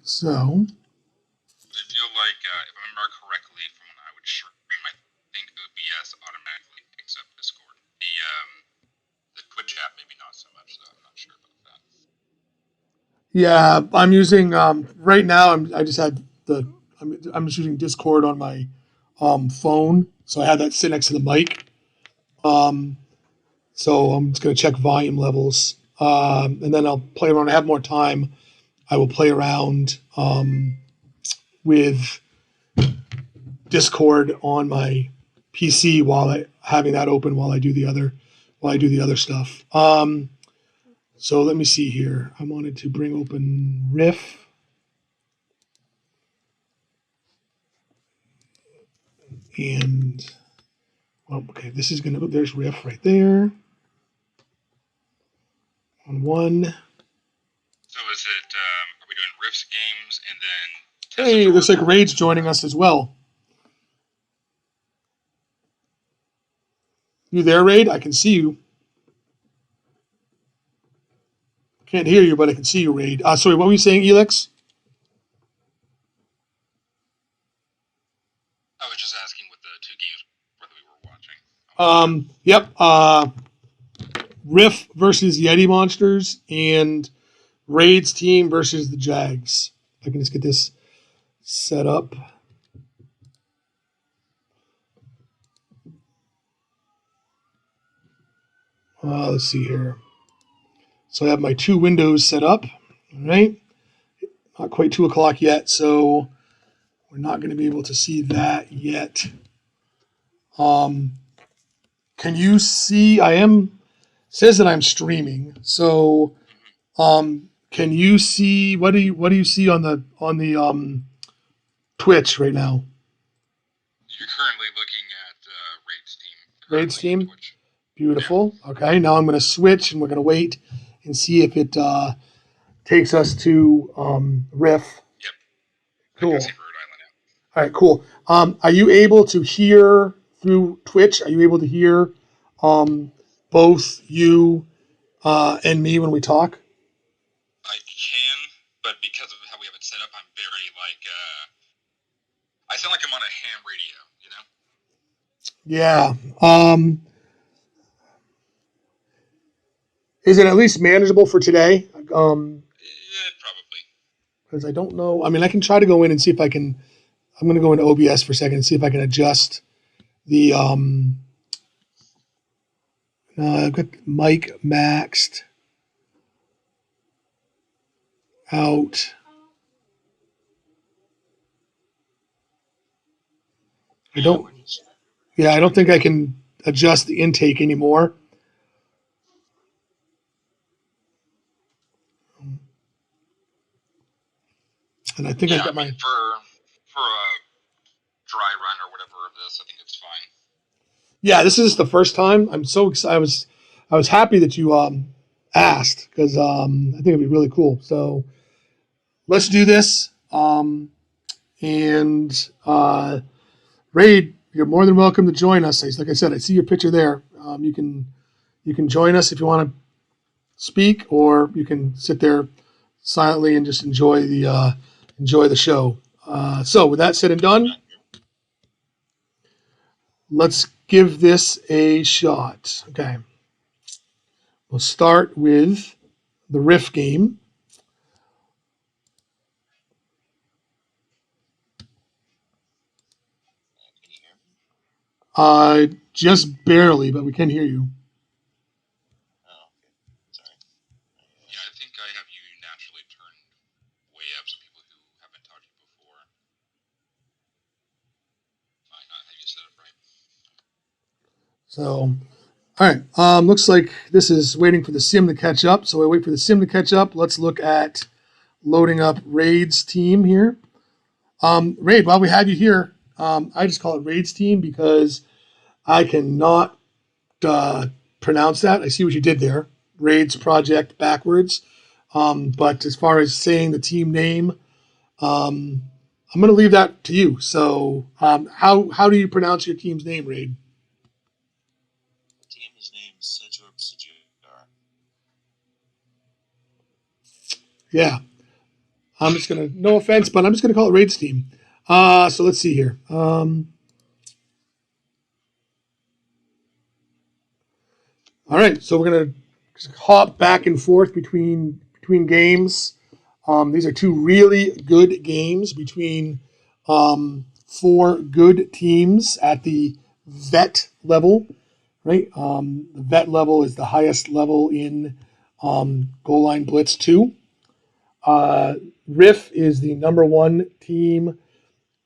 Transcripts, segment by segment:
So I feel like, if I remember correctly, from when I would stream, I think OBS automatically picks up Discord. The Twitch app, maybe not so much, though. I'm not sure about that. yeah, I'm using right now. I just had I'm just using Discord on my phone, so I have that sit next to the mic. Um, so I'm just gonna check volume levels, and then I'll play around. I have more time. I will play around with Discord on my PC while having that open while I do the other stuff. So let me see here. I wanted to bring open Riff. And well, okay, this is gonna. There's Riff right there. On one. So is it, are we doing Riffs games and then Hey, looks like Raid's joining us as well. You there, Raid? I can see you. Can't hear you, but I can see you, Raid. Sorry, what were you saying, Elix? I was just asking what the two games were that we were watching. Yep. Riff versus Yeti Monsters and Raid's team versus the Jags. If I can just get this set up. Let's see here. So I have my two windows set up. All right. Not quite 2 o'clock yet, so we're not going to be able to see that yet. Can you see? Says that I'm streaming. So, can you see? What do you see on the Twitch right now? You're currently looking at Raid's team. Raid's team. Twitch. Beautiful. Yeah. Okay, now I'm going to switch, and we're going to wait and see if it takes us to Riff. Yep. Cool. I can see Rhode Island now. All right, cool. Are you able to hear through Twitch? Are you able to hear both you and me when we talk? I can, but because of how we have it set up, I'm very I sound like I'm on a ham radio, you know? Yeah. Is it at least manageable for today? Probably. Because I don't know. I mean, I can try to go in and see if I can. I'm going to go into OBS for a second and see if I can adjust the. I've got mic maxed out. I don't. Yeah, I don't think I can adjust the intake anymore. And I think I've got my. For a dry run or whatever of this, I think it's fine. Yeah, this is the first time. I'm so excited. I was happy that you asked because I think it'd be really cool. So let's do this. And Raid, you're more than welcome to join us. Like I said, I see your picture there. You can join us if you want to speak, or you can sit there silently and just enjoy the show. So with that said and done, let's give this a shot. Okay. We'll start with the Riff game. Just barely, but we can hear you. Oh, okay. Sorry. Yeah, I think I have you naturally turned way up, so people who haven't talked to you before might not have you set up right. So, all right. Looks like this is waiting for the sim to catch up. So I wait for the sim to catch up. Let's look at loading up Raid's team here. Raid, while we have you here, I just call it Raid's team because I cannot pronounce that. I see what you did there. Raid's project backwards. But as far as saying the team name, I'm going to leave that to you. So, how do you pronounce your team's name, Raid? Team's name is Sejuar. Yeah. I'm just going to, no offense, but I'm just going to call it Raid's team. So let's see here. All right, so we're going to hop back and forth between games. These are two really good games between four good teams at the vet level, right? The vet level is the highest level in Goal Line Blitz 2. Riff is the number one team,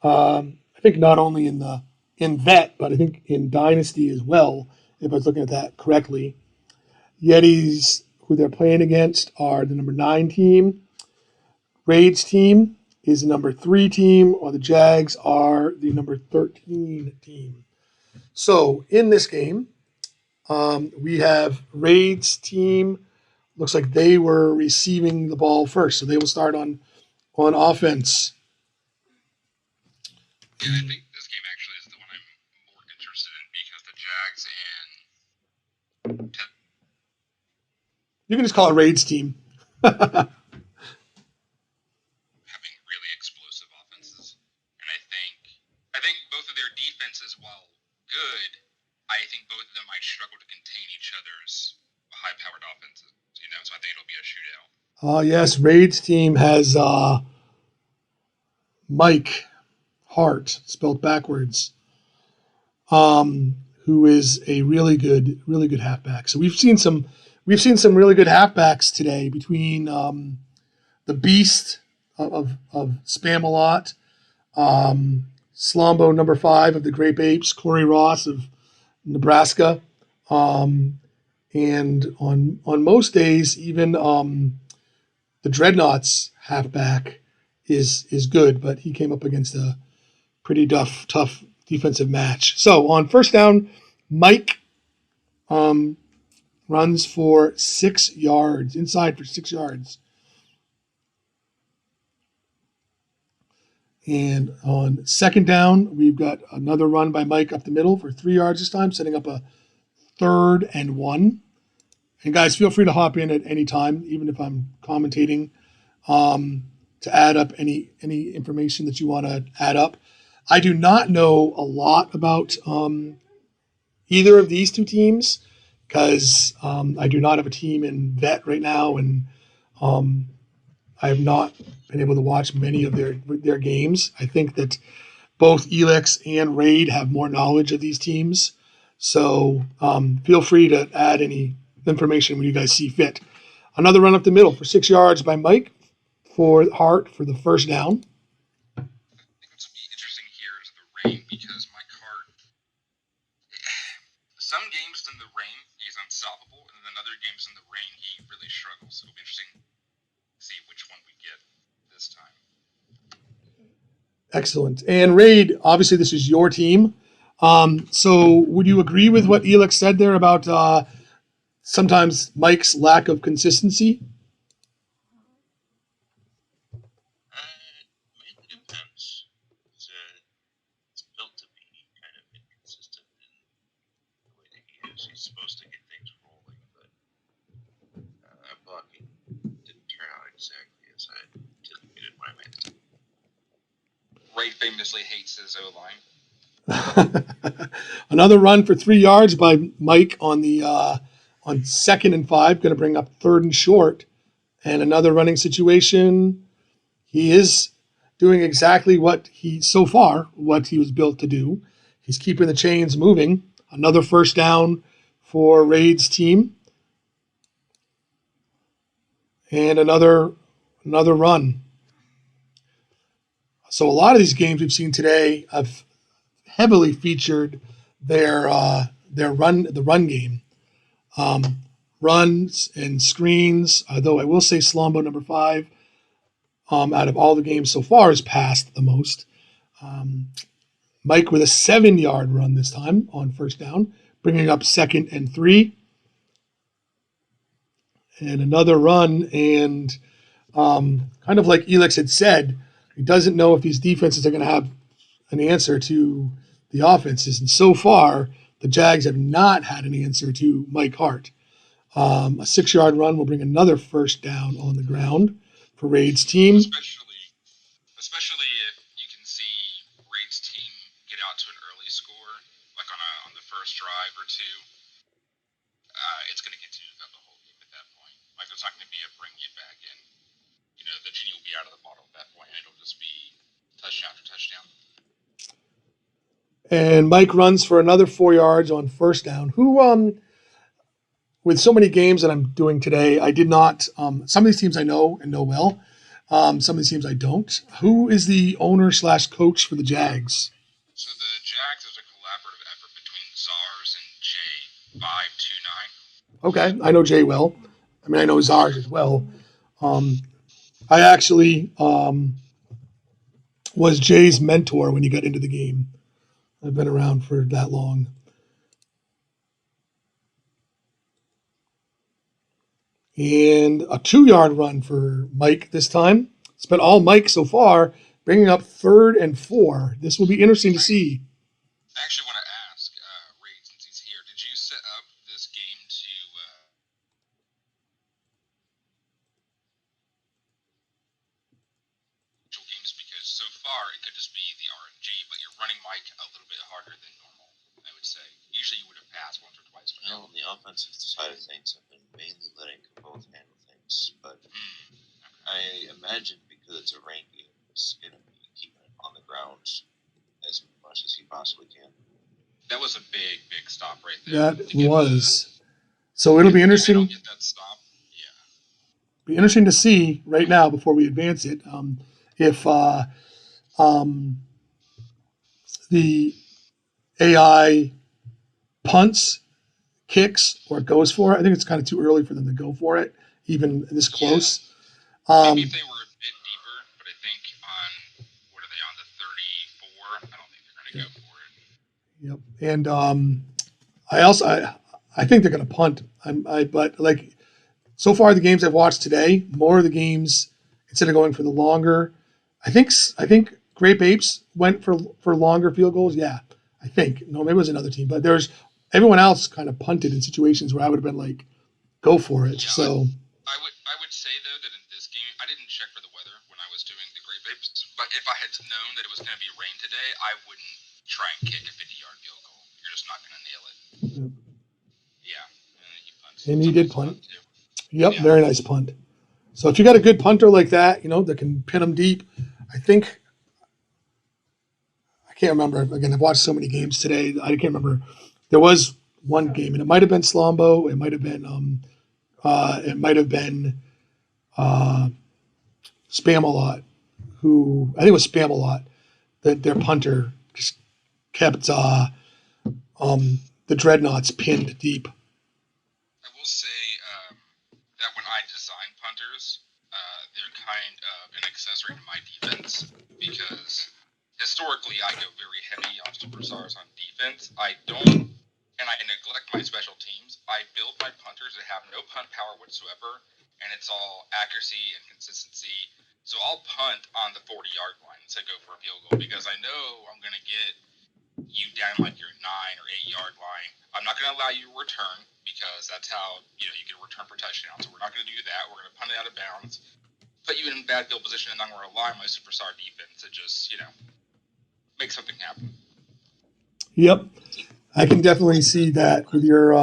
I think not only in vet, but I think in Dynasty as well, if I was looking at that correctly. Yetis, who they're playing against, are the number 9 team. Raid's team is the number 3 team, while the Jags are the number 13 team. So in this game, we have Raid's team. Looks like they were receiving the ball first, so they will start on offense. Yeah, I think this game actually is the one I'm more interested in because the Jags and You can just call it Raid's team. having really explosive offenses, and I think both of their defenses, while good, I think both of them might struggle to contain each other's high-powered offenses. So I think it'll be a shootout. Yes, Raid's team has Mike Hart, spelled backwards, who is a really good halfback. So we've seen some really good halfbacks today between the Beast of Spam-A-Lot, Slombo number 5 of the Grape Apes, Corey Ross of Nebraska, and on most days even the Dreadnoughts halfback is good, but he came up against a pretty tough defensive match. So on first down, Mike runs for 6 yards, inside for 6 yards. And on second down, we've got another run by Mike up the middle for 3 yards this time, setting up a 3rd and 1. And guys, feel free to hop in at any time, even if I'm commentating, to add up any information that you want to add up. I do not know a lot about either of these two teams because I do not have a team in vet right now, and I have not been able to watch many of their games. I think that both Elix and Raid have more knowledge of these teams. So feel free to add any information when you guys see fit. Another run up the middle for 6 yards by Mike for Hart for the first down. I think what's interesting here is the rain because Mike Hart, some games in the rain he's unstoppable, and then other games in the rain he really struggles. So it'll be interesting to see which one we get this time. Excellent. And Raid, obviously this is your team. So would you agree with what Elix said there about sometimes Mike's lack of consistency? It depends. It's built to be kind of inconsistent in the way that he is. He's supposed to get things rolling, but blocking didn't turn out exactly as I anticipated when I made it. Ray famously hates his O-line. Another run for 3 yards by Mike on the on 2nd and 5, going to bring up 3rd and short, and another running situation. He is doing exactly what he was built to do. He's keeping the chains moving. Another first down for Raid's team, and another run. So a lot of these games we've seen today have heavily featured their run game, runs and screens. Though I will say Slombo number 5, out of all the games so far, has passed the most. Mike with a 7-yard run this time on first down, bringing up 2nd and 3, and another run. And kind of like Elix had said, he doesn't know if these defenses are going to have an answer to the offenses. And so far, the Jags have not had an answer to Mike Hart. A 6-yard run will bring another first down on the ground for Raid's team. Especially especially if you can see Raid's team get out to an early score, like on the first drive or two. It's going to continue throughout the whole game at that point. Like, there's not going to be a bringing it back in. You know, the genie will be out of the bottle at that point, and it'll just be touchdown after touchdown. And Mike runs for another 4 yards on first down. Who, with so many games that I'm doing today, I did not. Some of these teams I know and know well. Some of these teams I don't. Who is the owner / coach for the Jags? So the Jags is a collaborative effort between Czars and J529. Okay, I know Jay well. I mean, I know Czars as well. I actually was Jay's mentor when he got into the game. I've been around for that long. And a 2-yard run for Mike this time. It's been all Mike so far, bringing up 3rd and 4. This will be interesting to see. I actually want to ask Reed, since he's here, did you set up this game to games? Because so far it could just be the RNG, but you're running Mike a little bit harder than normal, I would say. Usually you would have passed once or twice. No, on the offensive side of things, I've been mainly letting both handle things, but I imagine because it's a rain game, it's going to be keeping it on the ground as much as he possibly can. That was a big stop right there. That was. So it'll be interesting. If they don't get that stop, yeah. Be interesting to see right now before we advance it if the AI punts, kicks, or goes for it. I think it's kind of too early for them to go for it, even this close. Yeah. Maybe if they were a bit deeper, but I think on, what are they, on the 34? I don't think they're going to go for it. Yep. And I think they're going to punt. But like so far the games I've watched today, more of the games instead of going for the longer, I think Grape Apes went for longer field goals. Yeah, I think no, maybe it was another team, but there's everyone else kind of punted in situations where I would have been like, go for it. Yeah, so I would say though that in this game I didn't check for the weather when I was doing the Grape Apes, but if I had known that it was going to be rain today, I wouldn't try and kick a 50-yard field goal. You're just not going to nail it. Yep. Yeah, and he did punt. Yep, yeah. Very nice punt. So if you got a good punter like that, that can pin them deep, I think. I can't remember. Again, I've watched so many games today. I can't remember. There was one game, and it might have been Slombo. It might have been. Spam-A-Lot, who I think it was Spam-A-Lot, that their punter just kept the Dreadnoughts pinned deep. I will say that when I design punters, they're kind of an accessory to my defense because historically I go very heavy on superstars on defense. I don't, and I neglect my special teams. I build my punters that have no punt power whatsoever, and it's all accuracy and consistency. So I'll punt on the 40-yard line instead of go for a field goal because I know I'm going to get you down like your 9 or 8-yard line. I'm not going to allow you to return because that's how you get a return for touchdown. So we're not going to do that. We're going to punt it out of bounds, put you in bad field position, and I'm going to rely on my superstar defense to just make something happen. Yep, I can definitely see that with your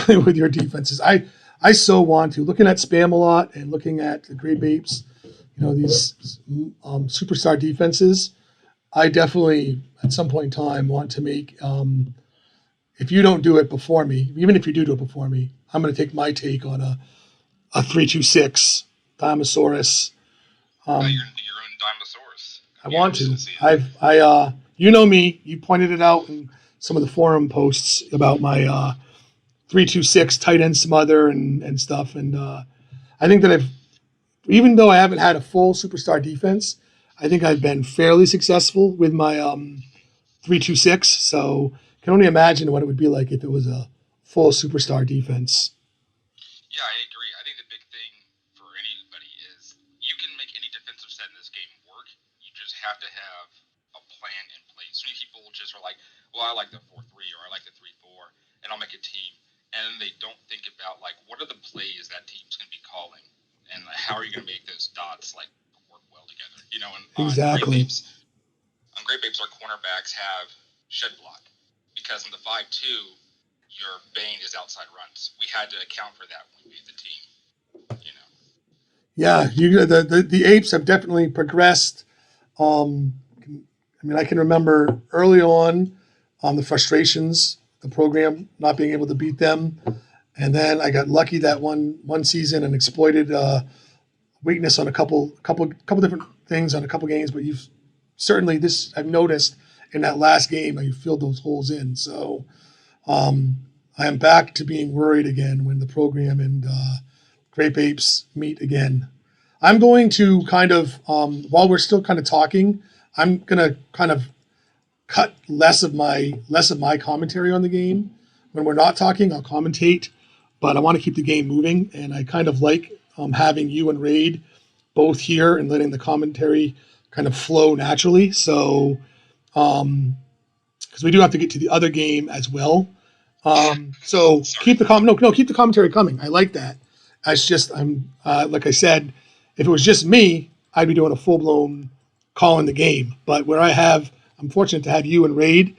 with your defenses. I so want to looking at Spam-A-Lot and looking at the Grape Apes, these superstar defenses. I definitely, at some point in time, want to make. If you don't do it before me, even if you do it before me, I'm going to take my take on a 3-2-6 Dinosaurus. Your own Dinosaurus. I want to. You know me. You pointed it out in some of the forum posts about my 3-2-6 tight end smother and stuff. And I think that even though I haven't had a full superstar defense, I think I've been fairly successful with my 3-2-6. So I can only imagine what it would be like if it was a full superstar defense. Yeah, I agree. I think the big thing for anybody is you can make any defensive set in this game work. You just have to have a plan in place. So many people just are like, well, I like the 4-3 or I like the 3-4, and I'll make a team. And they don't think about, what are the plays that team's going to be calling? And how are you going to make those dots, work well together? You know, and Exactly. on Great Apes, our cornerbacks have shed block because in the 5-2, your bane is outside runs. We had to account for that when we made the team. You know. Yeah, the apes have definitely progressed. I mean, I can remember early on the frustrations, the program not being able to beat them, and then I got lucky that one season and exploited weakness on a couple different things on a couple games. But you've certainly this I've noticed in that last game you filled those holes in. So I am back to being worried again when the program and Grape Apes meet again. I'm going to kind of while we're still kind of talking, I'm gonna kind of cut less of my commentary on the game. When we're not talking, I'll commentate, but I want to keep the game moving, and I kind of like having you and Raid both here and letting the commentary kind of flow naturally. So, because we do have to get to the other game as well. So keep the keep the commentary coming. I like that. It's just like I said, if it was just me, I'd be doing a full blown calling the game. But where I'm fortunate to have you and Raid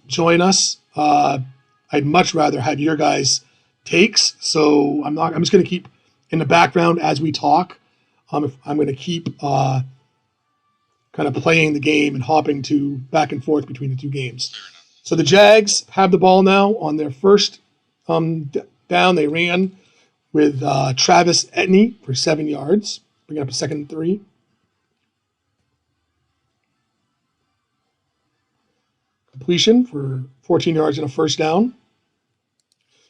join us. I'd much rather have your guys' takes. So I'm just going to keep in the background as we talk. I'm going to keep kind of playing the game and hopping to back and forth between the two games. So the Jags have the ball now on their first down. They ran with Travis Etney for 7 yards, bringing up a 2nd and 3. Completion for 14 yards and a first down.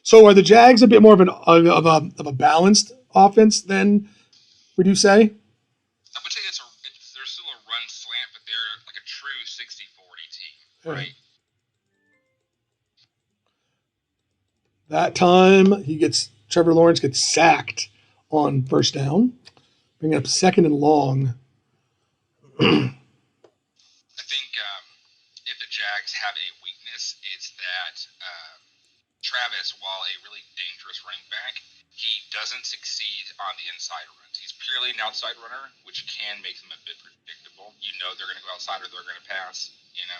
So are the Jags a bit more of a balanced offense than would you say? I would say they're still a run slant, but they're like a true 60-40 team, right? That time Trevor Lawrence gets sacked on first down, bringing up 2nd and long. I think if the Jags have a weakness, it's that Travis, while a really dangerous running back, he doesn't succeed on the inside runs. He's purely an outside runner, which can make them a bit predictable. You know they're going to go outside or they're going to pass, you know.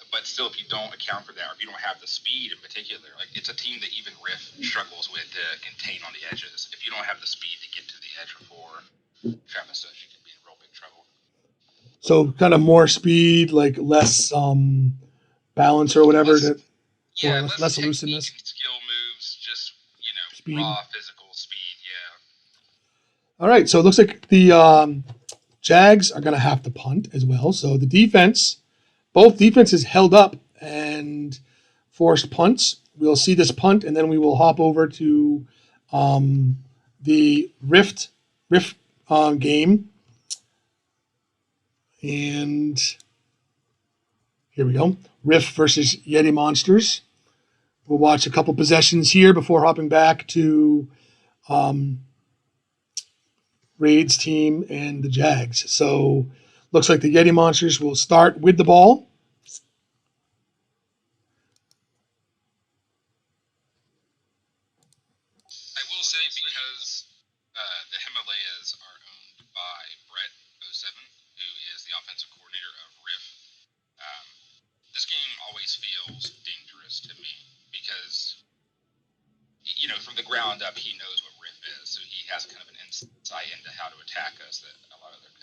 But still, if you don't account for that, or if you don't have the speed in particular, like it's a team that even Riff struggles with to contain on the edges. If you don't have the speed to get to the edge before Travis does, you can be in real big trouble. So kind of more speed, like less balance or whatever. Less elusiveness. Skill moves, just speed. Raw physical speed. Yeah. All right, so it looks like the Jags are going to have to punt as well. So the defense. Both defenses held up and forced punts. We'll see this punt, and then we will hop over to the Rift game. And here we go. Rift versus Yeti Monsters. We'll watch a couple possessions here before hopping back to Raid's team and the Jags. So looks like the Yeti Monsters will start with the ball. I will say, because the Himalayas are owned by Brett07, who is the offensive coordinator of RIF, this game always feels dangerous to me because, from the ground up, he knows what RIF is, so he has kind of an insight into how to attack us that a lot of other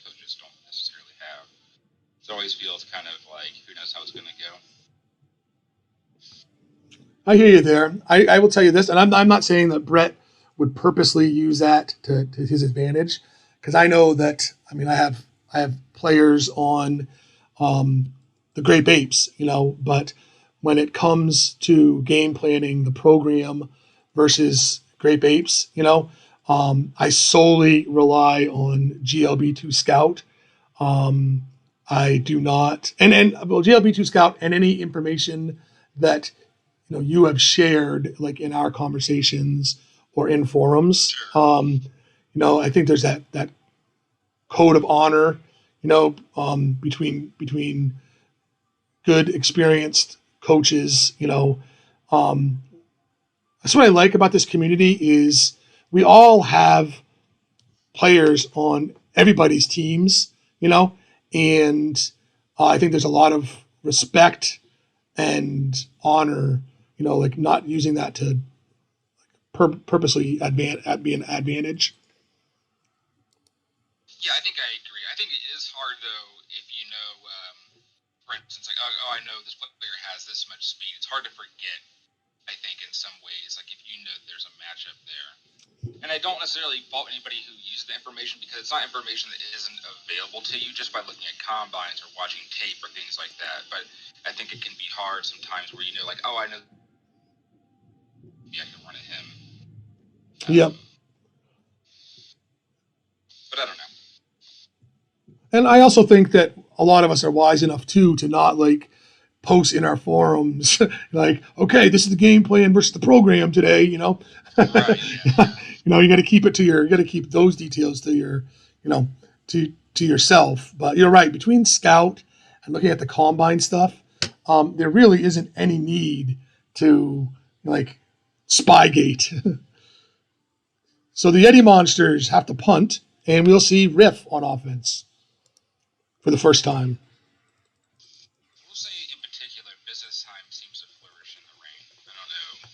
coaches don't necessarily have. So it always feels kind of like, who knows how it's going to go. I hear you there. I will tell you this, and I'm not saying that Brett would purposely use that to his advantage, because I know that. I mean, I have players on the Great Apes, but when it comes to game planning, the program versus Great Apes, I solely rely on GLB2 Scout. I do not, and GLB2 Scout and any information that you have shared, like in our conversations or in forums. I think there's that code of honor, between good, experienced coaches. That's what I like about this community is we all have players on everybody's teams, and I think there's a lot of respect and honor, like not using that to purposely be an advantage. Yeah, I think I agree. I think it is hard though if you know, for instance, like oh, I know this player has this much speed. It's hard to forget. I think in some ways, like if you know there's a matchup there, and I don't necessarily fault anybody who uses the information because it's not information that isn't available to you just by looking at combines or watching tape or things like that. But I think it can be hard sometimes where you know, like, oh, I know, yeah, I can run at him. Yep. But I don't know. And I also think that a lot of us are wise enough too to not like post in our forums like, okay, this is the game plan versus the program today. Right, yeah. You got to keep it to you got to keep those details to your, to yourself. But you're right. Between Scout and looking at the combine stuff, there really isn't any need to like Spygate. So the Yeti Monsters have to punt, and we'll see Riff on offense for the first time. We'll say in particular, business time seems to flourish in the rain. I don't know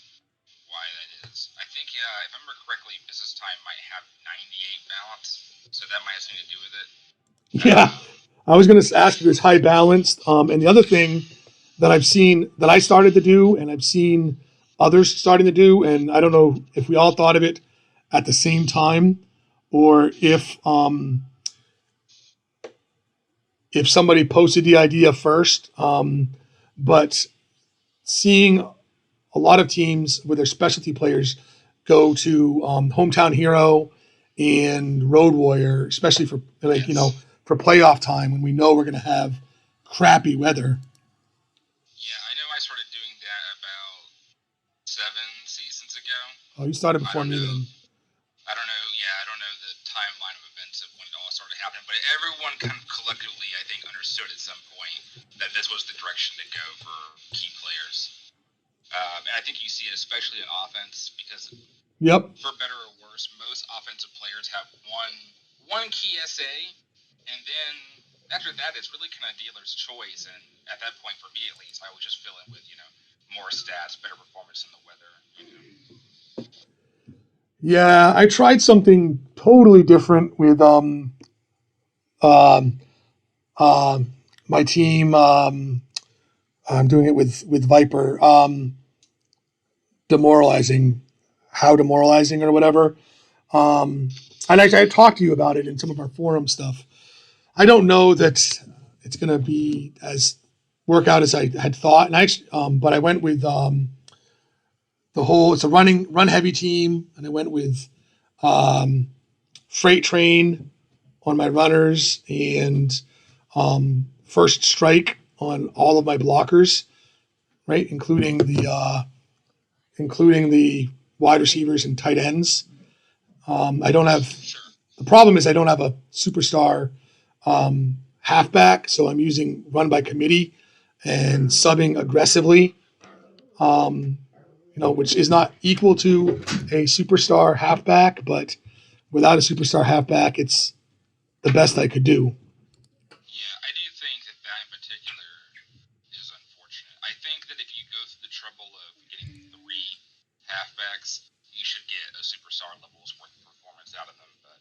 why that is. I think, if I remember correctly, business time might have 98 balance, so that might have something to do with it. Yeah, I was going to ask if it's high balanced. And the other thing that I've seen that I started to do, and I've seen others starting to do, and I don't know if we all thought of it at the same time, or if somebody posted the idea first. But seeing a lot of teams with their specialty players go to Hometown Hero and Road Warrior, especially for for playoff time when we know we're going to have crappy weather. Yeah, I know I started doing that about 7 seasons ago. Oh, you started before me then. I don't know the timeline of events of when it all started happening, but everyone kind of collectively, I think, understood at some point that this was the direction to go for key players. And I think you see it especially in offense because, for better or worse, most offensive players have one key SA, and then after that, it's really kind of dealer's choice. And at that point, for me at least, I would just fill in with more stats, better performance in the weather. Yeah, I tried something totally different with my team. I'm doing it with Viper. Demoralizing or whatever. And I talked to you about it in some of our forum stuff. I don't know that it's going to be as work out as I had thought, and but I went with it's a run heavy team, and I went with Freight Train on my runners and First Strike on all of my blockers, right, including the wide receivers and tight ends. I don't have the problem is I don't have a superstar halfback, so I'm using run by committee and subbing aggressively, which is not equal to a superstar halfback, but without a superstar halfback, it's the best I could do. Yeah, I do think that in particular is unfortunate. I think that if you go through the trouble of getting 3 halfbacks, you should get a superstar level's worth of performance out of them, but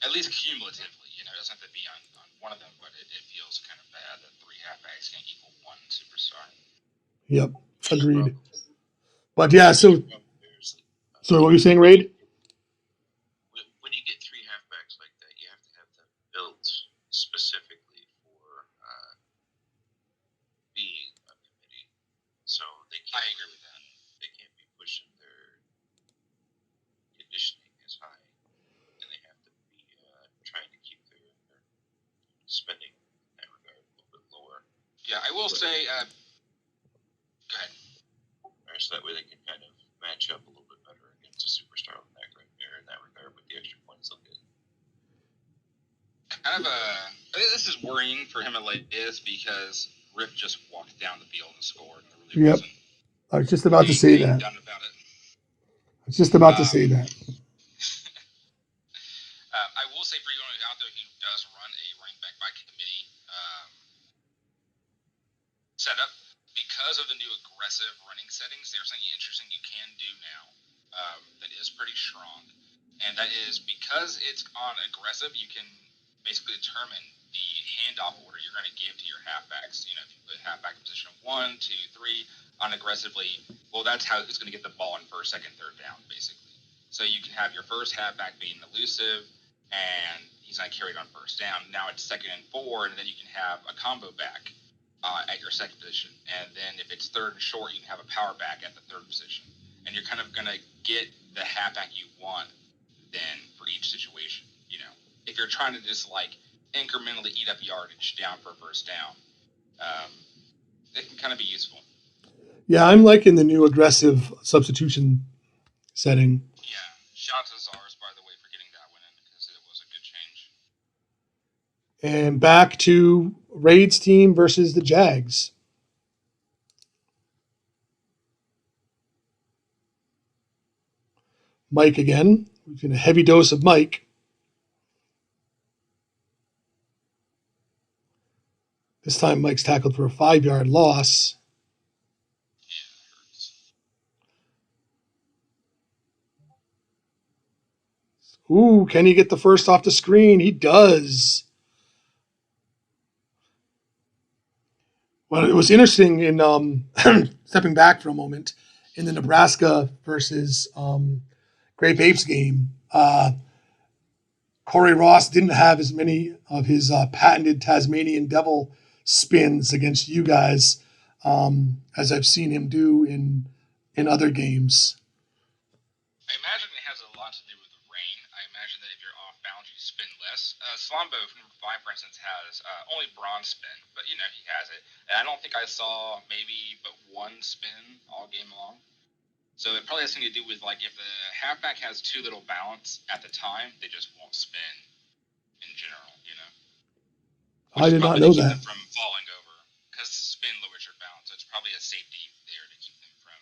at least cumulatively, it doesn't have to be on one of them, but it feels kind of bad that 3 halfbacks can equal 1 superstar. Yep, agreed. But yeah, so what were you saying, Raid? When you get 3 halfbacks like that, you have to have them built specifically for being a committee. So I agree with that. They can't be pushing their conditioning as high, and they have to be trying to keep their spending in that regard a little bit lower. Yeah, I will say. Go ahead. So that way they can kind of match up a little bit better against a superstar in that regard with the extra points they'll get. I think this is worrying for him and Elias because Riff just walked down the field and scored. And really wasn't I was just about to say that. Done about it. I was just about to say that. out there who does run a running back by committee setup, because of the new aggressive running settings, there's something interesting you can do now that is pretty strong. And that is because it's on aggressive, you can basically determine the handoff order you're going to give to your halfbacks. You know, if you put halfback in position 1, 2, 3 on aggressively, well, that's how who's going to get the ball in first, second, third down, basically. So you can have your first halfback being elusive, and he's not carried on first down. Now it's 2nd and 4, and then you can have a combo back at your second position. And then if it's 3rd and short, you can have a power back at the 3rd position. And you're kind of going to get the halfback you want then for each situation. You know, if you're trying to just like incrementally eat up yardage down for a first down, it can kind of be useful. Yeah, I'm liking the new aggressive substitution setting. Yeah, shout out to Czars, by the way, for getting that one in because it was a good change. And back to Raid's team versus the Jags. Mike again. We're getting a heavy dose of Mike. This time Mike's tackled for a 5-yard loss. Ooh, can he get the first off the screen? He does. Well, it was interesting in stepping back for a moment in the Nebraska versus Grape Apes game. Corey Ross didn't have as many of his patented Tasmanian Devil spins against you guys as I've seen him do in other games. I imagine it has a lot to do with the rain. I imagine that if you're off balance, you spin less. Slombo from number 5, for instance, has only bronze spin, but you know he has it. And I don't think I saw maybe but one spin all game long. So it probably has something to do with like if the halfback has too little balance at the time, they just won't spin in general. You know. I did not know that. Them from falling over because spin lowers your balance. So it's probably a safety there to keep them from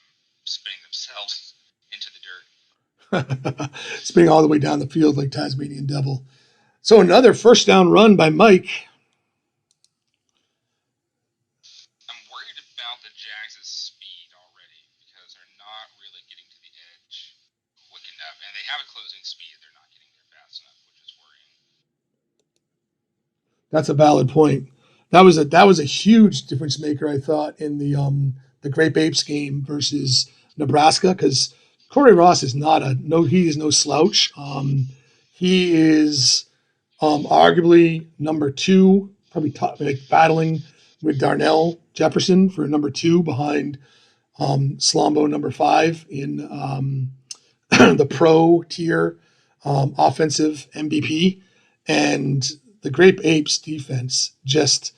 spinning themselves into the dirt. Spinning all the way down the field like Tasmanian Devil. So another first down run by Mike. I'm worried about the Jags' speed already because they're not really getting to the edge quick enough. And they have a closing speed. They're not getting there fast enough, which is worrying. That's a valid point. That was a huge difference maker, I thought, in the Grape Apes game versus Nebraska, because Corey Ross is he is no slouch. He is arguably number 2, probably battling with Darnell Jefferson for number 2 behind Slombo number 5 in the pro tier offensive MVP. And the Grape Apes defense just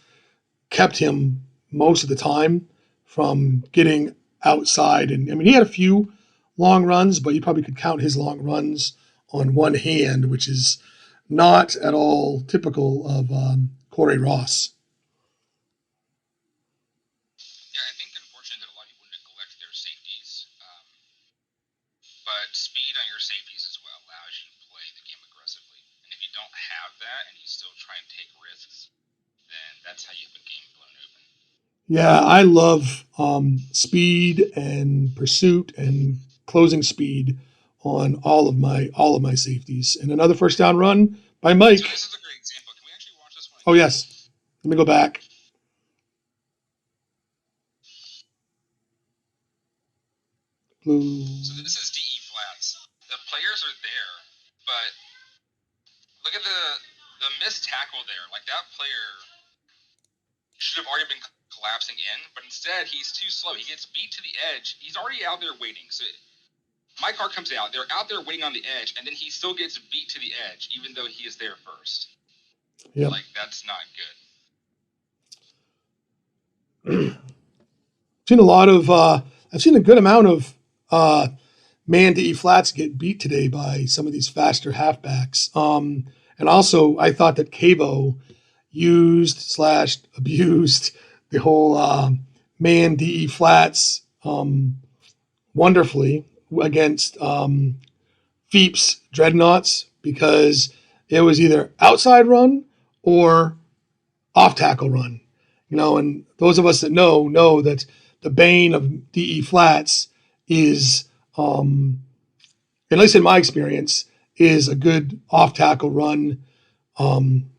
kept him most of the time from getting outside. And I mean, he had a few long runs, but you probably could count his long runs on one hand, which is not at all typical of Corey Ross. Yeah, I think unfortunately that a lot of people neglect their safeties, but speed on your safeties as well allows you to play the game aggressively. And if you don't have that and you still try and take risks, then that's how you have a game blown open. Yeah, I love speed and pursuit and closing speed on all of my safeties. And another first down run by Mike. So this is a great example. Can we actually watch this one? Oh, yes. Let me go back. Blue. So this is DE flats. The players are there, but look at the missed tackle there. Like that player should have already been collapsing in, but instead he's too slow. He gets beat to the edge. He's already out there waiting. So my car comes out. They're out there waiting on the edge, and then he still gets beat to the edge, even though he is there first. Yep. Like, that's not I've good. seen a good amount of man to E flats get beat today by some of these faster halfbacks. And also, I thought that Cavo used/abused the whole man DE flats wonderfully against Feeps Dreadnoughts, because it was either outside run or off tackle run. And those of us that know that the bane of DE flats is, at least in my experience, is a good off tackle run. Um,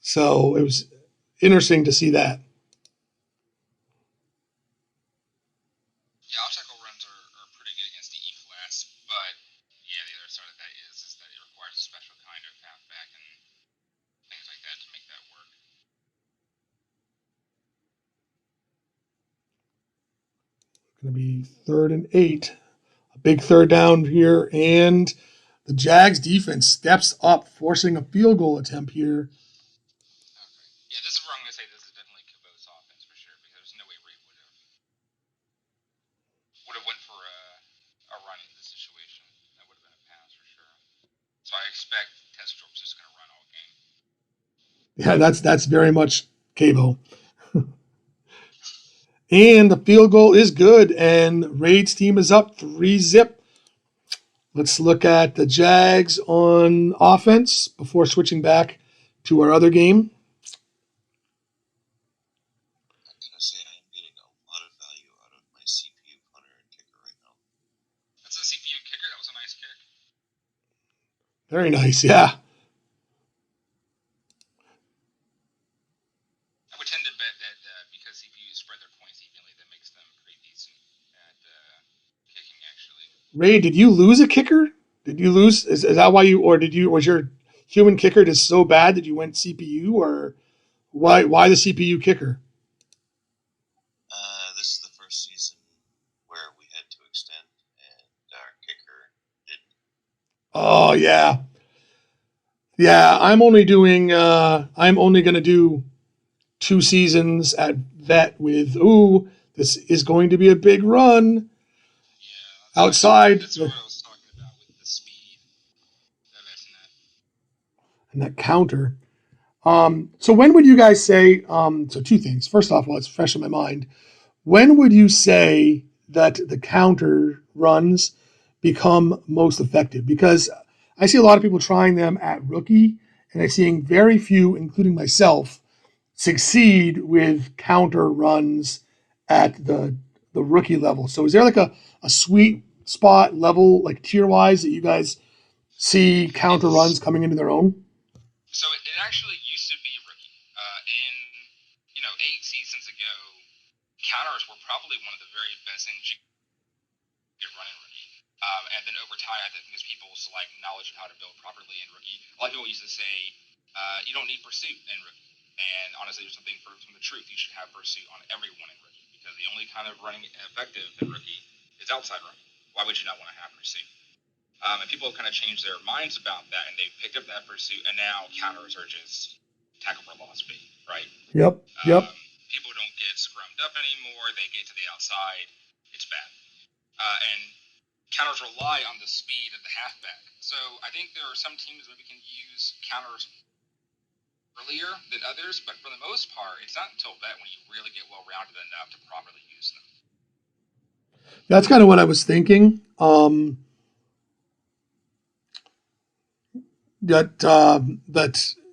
so it was interesting to see that. Yeah, obstacle runs are pretty good against the E flats, but yeah, the other side of that is that it requires a special kind of halfback and things like that to make that work. Going to be 3rd and 8. A big third down here, and the Jags defense steps up, forcing a field goal attempt here. Okay. Yeah, this is where I'm going to say this is definitely Cabot's offense for sure, because there's no way Ray would have went for a run in this situation. That would have been a pass for sure. So I expect Testrop's just going to run all game. Yeah, that's very much Cabo. And the field goal is good, and Raid's team is up 3-zip. Let's look at the Jags on offense before switching back to our other game. I gotta say, I am getting a lot of value out of my CPU punter and kicker right now. That's a CPU kicker. That was a nice kick. Very nice, yeah. I would tend to bet that because CPUs spread their points evenly, that makes them pretty decent at kicking. Actually, Ray, did you lose a kicker? Did you lose? Is that why you, or did you? Was your human kicker just so bad that you went CPU, or why the CPU kicker? This is the first season where we had to extend, and our kicker didn't. Oh yeah. I'm only doing. I'm only going to do 2 seasons at vet with. This is going to be a big run yeah, outside. That's what I was talking about with the speed. That's not. And that counter. So when would you guys say? So 2 things. First off, while it's fresh in my mind, when would you say that the counter runs become most effective? Because I see a lot of people trying them at rookie, and I'm seeing very few, including myself, succeed with counter runs at the rookie level. So is there like a sweet spot level, like tier wise, that you guys see counter runs coming into their own? So it actually used to be rookie. In 8 seasons ago, counters were probably one of the very best things you could run in rookie. And then over time, I think because people's knowledge of how to build properly in rookie, a lot of people used to say you don't need pursuit in rookie. And honestly, there's something from the truth. You should have pursuit on everyone in rookie because the only kind of running effective in rookie is outside running. Why would you not want to have pursuit? And people have kind of changed their minds about that, and they've picked up that pursuit, and now counters are just tackle for loss bait, right? Yep. People don't get scrummed up anymore. They get to the outside. It's bad. And counters rely on the speed of the halfback. So I think there are some teams that we can use counters earlier than others, but for the most part, it's not until that when you really get well-rounded enough to properly use them. That's kind of what I was thinking.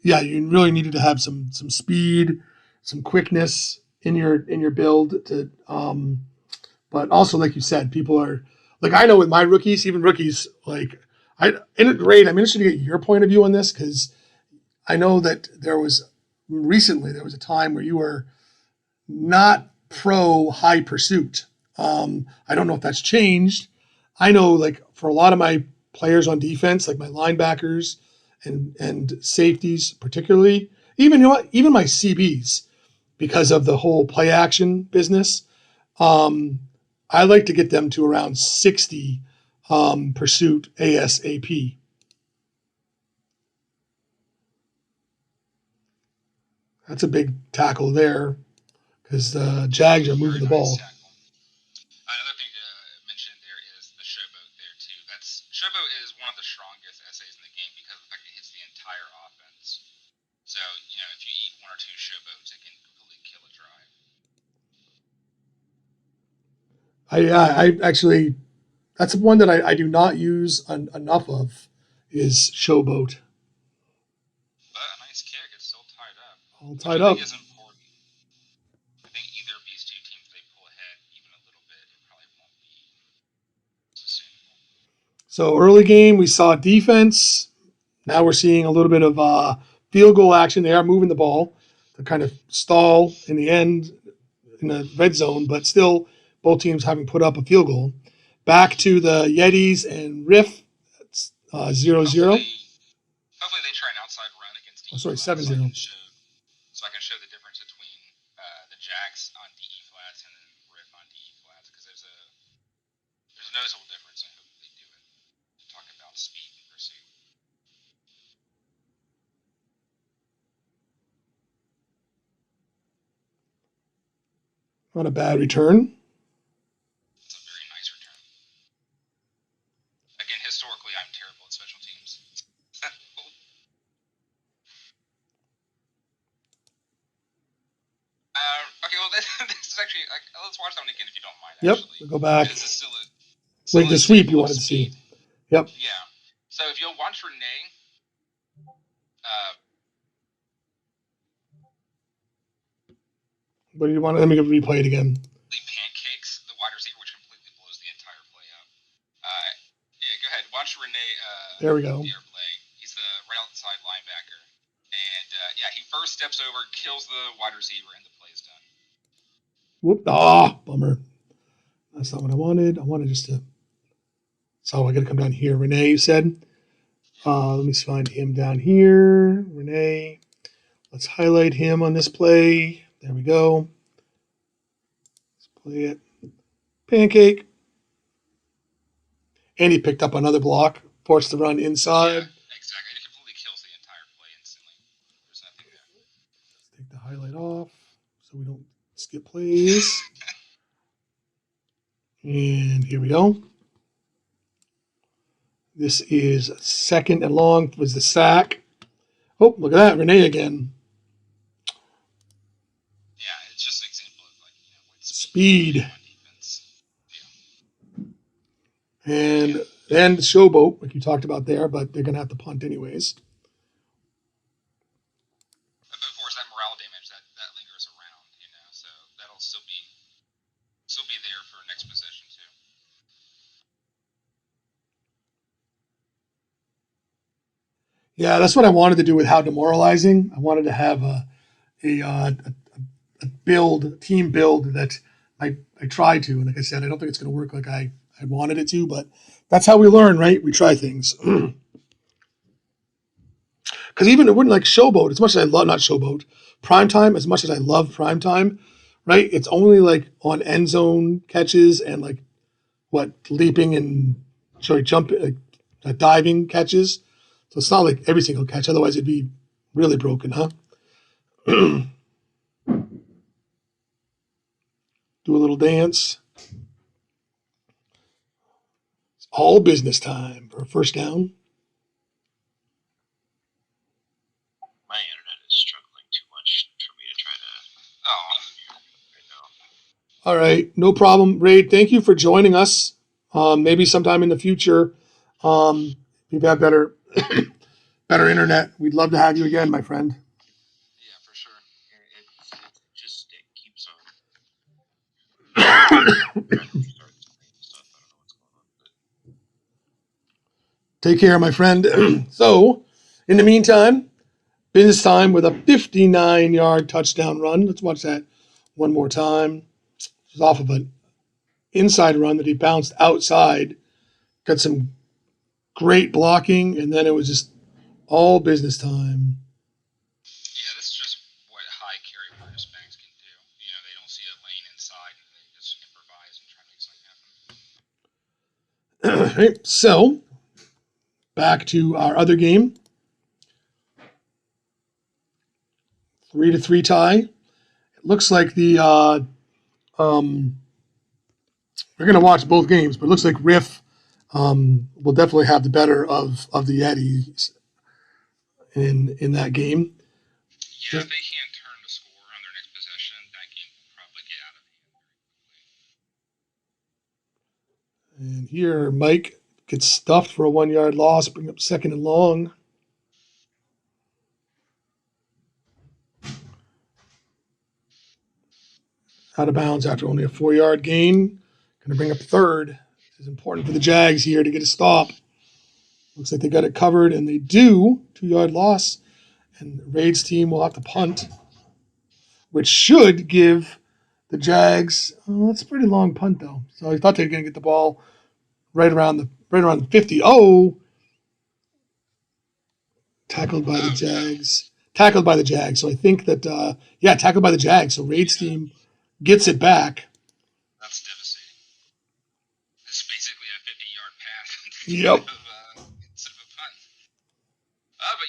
Yeah, you really needed to have some speed, some quickness in your build to. But also, like you said, people are like I know with my rookies, even rookies, like Ray, I'm interested to get your point of view on this because I know that there was a time where you were not pro high pursuit. I don't know if that's changed. I know, like for a lot of my players on defense, like my linebackers and safeties, particularly, even even my CBs, because of the whole play action business. I like to get them to around 60 pursuit ASAP. That's a big tackle there because the Jags are moving the ball. Another thing to mention there is the showboat there too. Showboat is one of the strongest essays in the game because of the fact it hits the entire offense. So if you eat 1 or 2 showboats, it can completely kill a drive. I actually that's one that I do not use enough of is Showboat. But a nice kick. It's still tied up. All tied I up. think is important. I think either of these two teams, they pull ahead even a little bit, it probably won't be sustainable. So early game, we saw defense. Now we're seeing a little bit of field goal action. They are moving the ball to kind of stall in the end in the red zone, but still both teams having put up a field goal. Back to the Yetis and Riff. That's 0-0. Hopefully they try an outside run against DE. Oh, sorry, flats 7-0. So I can show the difference between the Jacks on DE flats and then Riff on DE flats because there's a noticeable difference. I hope they do it. Talk about speed and pursuit. Not a bad return. It's a very nice return. Again, historically, I'm terrible at special teams. Okay, well, this is actually let's watch that one again if you don't mind. Yep, Actually, we'll go back. This is still Like the sweep you wanted to see. Yep. Yeah. So if you'll watch Renee, What do you want? Let me replay it again. the pancakes the wide receiver, which completely blows the entire play up. Yeah, go ahead. Watch Renee. There we go. The play. He's the right outside linebacker, and yeah, he first steps over, kills the wide receiver, and the play is done. Whoop! Ah, bummer. That's not what I wanted. I wanted just to. So I got to come down here. Renee, you said. Let me find him down here. Renee. Let's highlight him on this play. There we go. Let's play it. Pancake. And he picked up another block. Forced the run inside. Yeah, exactly. It completely kills the entire play instantly. There's nothing there. Let's take the highlight off so we don't skip plays. And here we go. This is second and long was the sack. Oh, look at that. Renee again. Yeah, it's just an example of speed. On defense. Yeah. And then Showboat, like you talked about there, but they're going to have to punt anyways. But of course, that morale damage that lingers around, so that'll still be there for next possession too. Yeah, that's what I wanted to do with how demoralizing. I wanted to have a team build that I tried to. And like I said, I don't think it's going to work like I wanted it to, but that's how we learn, right? We try things. Because even it wouldn't like Showboat, as much as I love, not Showboat, Primetime, as much as I love Primetime, right? It's only like on end zone catches and like leaping and jumping, diving catches. So it's not like every single catch. Otherwise, it'd be really broken, huh? Do a little dance. It's all business time for a first down. My internet is struggling too much for me to try to. Right now. All right, no problem, Raid. Thank you for joining us. Maybe sometime in the future, if you've had better internet, we'd love to have you again, my friend. Yeah, for sure. It keeps on. Take care, my friend. So, in the meantime, business time with a 59-yard touchdown run. Let's watch that one more time. It was off of an inside run that he bounced outside. Got some great blocking, and then it was just all business time. Yeah, this is just what high carry Marcus Banks can do. They don't see a lane inside, and they just improvise and try to make something happen. All right, so back to our other game. 3-3 tie. It looks like we're going to watch both games, but it looks like Riff will definitely have the better of the Yetis in that game. Yeah, if they can't turn the score on their next possession, that game will probably get out of hand very quickly. And here, Mike Gets stuffed for a 1 yard loss. Bring up 2nd and long. Out of bounds after only a 4 yard gain. Going to bring up 3rd. This is important for the Jags here to get a stop. Looks like they got it covered, and they do. 2 yard loss. And the Raids team will have to punt, which should give the Jags. Oh, that's a pretty long punt, though. So I thought they were going to get the ball right around the 50. Oh, tackled by the Jags. Tackled by the Jags. So I think that, tackled by the Jags. So Raids team gets it back. That's devastating. It's basically a 50-yard pass Yep. instead of a punt. But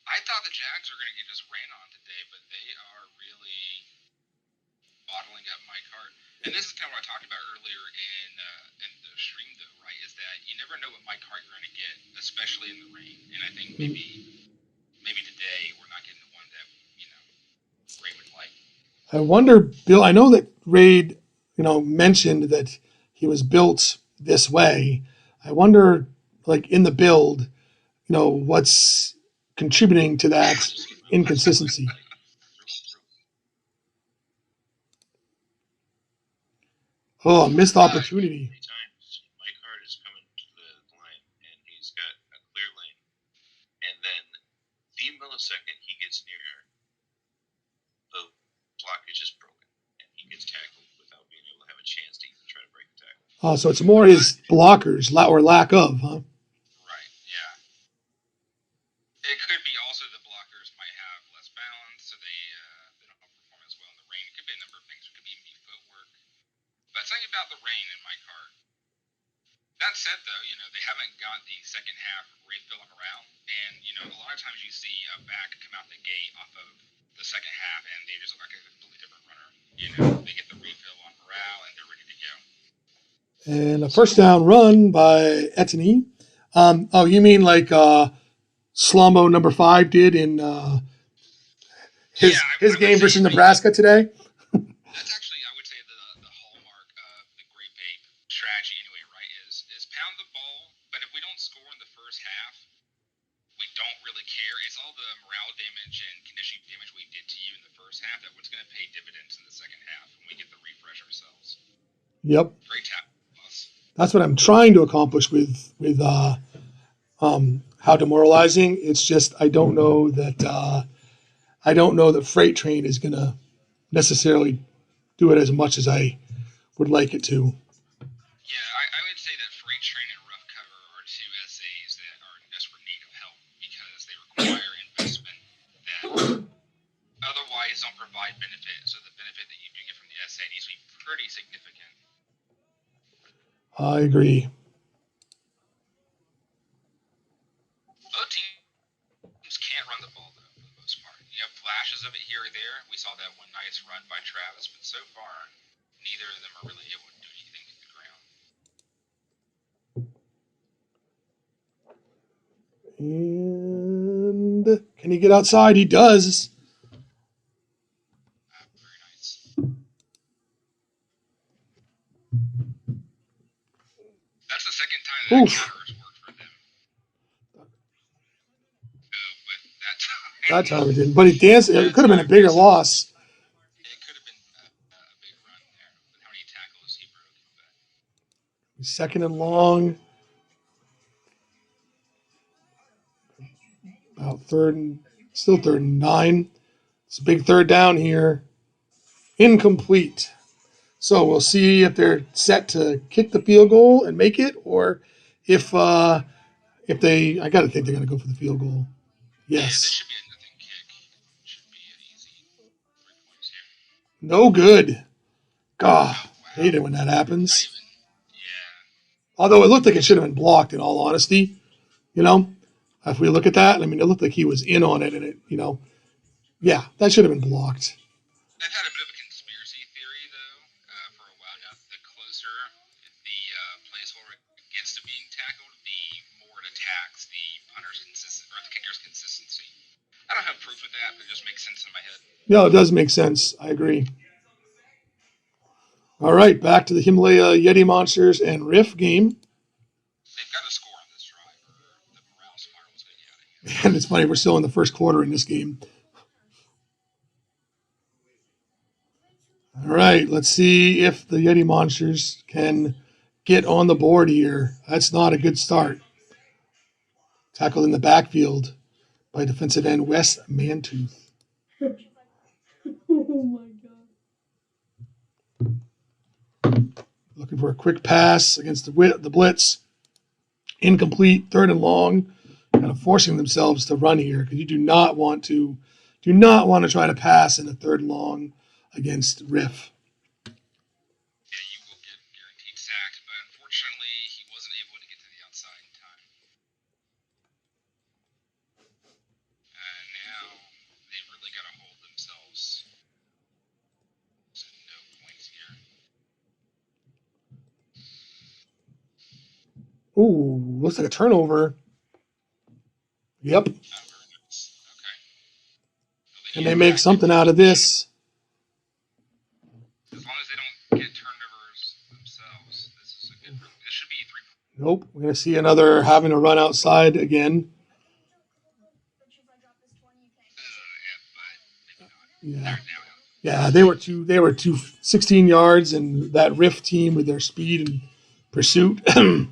I thought the Jags were going to get just ran on today, but they are really bottling up Mike Hart. And this is kind of what I talked about earlier in the stream, though, right? Is that you never know what Mike Hart you're going to get, especially in the rain. And I think maybe today we're not getting the one that Ray would like. I wonder, Bill. I know that Raid, mentioned that he was built this way. I wonder, in the build, what's contributing to that inconsistency. Oh, missed opportunity. Times Mike Hart is coming to the line and he's got a clear lane, and then the millisecond he gets near the blockage is broken and he gets tackled without being able to have a chance to even try to break the tackle. Oh, so it's more his blockers or lack of, huh? Right, yeah. It could be also the blockers might have less balance, so they don't perform as well in the rain. It could be a number of things. It could even be footwork. But something about the rain in Mike Hart. That said, though, they haven't got the second half really filling around. And, a lot of times you see a back come out the gate off of the second half, and they just look like a completely different runner. They get the refill on morale, and they're ready to go. And a first down run by Etienne. You mean like Slomo number 5 did in his game versus Nebraska today? That's actually, I would say, the hallmark of the Great Babe strategy anyway, right, is pound the ball, but if we don't score in the first half, we don't really care. It's all the morale damage and conditioning damage we did to you in the first half that what's going to pay dividends in the second half when we get to refresh ourselves. Yep. Great tap. That's what I'm trying to accomplish with how demoralizing. It's just I don't know that Freight Train is going to necessarily do it as much as I would like it to. Yeah, I would say that Freight Train and Rough Cover are two essays that are in desperate need of help because they require investment that otherwise don't provide benefit. So the benefit that you do get from the essay needs to be pretty significant. I agree. Both teams can't run the ball, though, for the most part. You have flashes of it here or there. We saw that one nice run by Travis, but so far, neither of them are really able to do anything to the ground. And can he get outside? He does. Very nice. That's the second time that counter has worked for them. But that time it didn't. But he danced. It could have been a bigger loss. It could have been a big run there. But how many tackles he broke? Second and long. About still 3rd and 9. It's a big 3rd down here. Incomplete. So we'll see if they're set to kick the field goal and make it, or if they. I got to think they're going to go for the field goal. Yes. Yeah, this should be a nothing kick. Should be an easy 3 points here. No good. God, hate it when that happens. Yeah. Although it looked like it should have been blocked. In all honesty, if we look at that, it looked like he was in on it, and that should have been blocked. I've had a bit of a conspiracy theory, though, for a while now. The closer the placeholder gets to being tackled, the more it attacks the punter's or the kicker's consistency. I don't have proof of that, but it just makes sense in my head. No, it does make sense. I agree. All right, back to the Himalaya Yeti Monsters and Riff game. they've got to score on this drive, or the morale spiral is going to get out of hand. And it's funny, we're still in the first quarter in this game. All right, let's see if the Yeti Monsters can get on the board here. That's not a good start. Tackled in the backfield by defensive end Wes Mantooth. Oh my god. Looking for a quick pass against the Blitz. Incomplete, 3rd and long. Kind of forcing themselves to run here because you do not want to try to pass in a 3rd and long against Riff. Yeah, you will get guaranteed sacked, but unfortunately, he wasn't able to get to the outside in time. And now they really got to hold themselves to no points here. Ooh, looks like a turnover. Yep. Very nice. Okay. And they make something out of this. As long as they don't get turnovers themselves, this is a good. This should be 3. Nope. We're going to see another having to run outside again. Yeah. Yeah, they were two 16 yards, and that Riff team with their speed and pursuit, and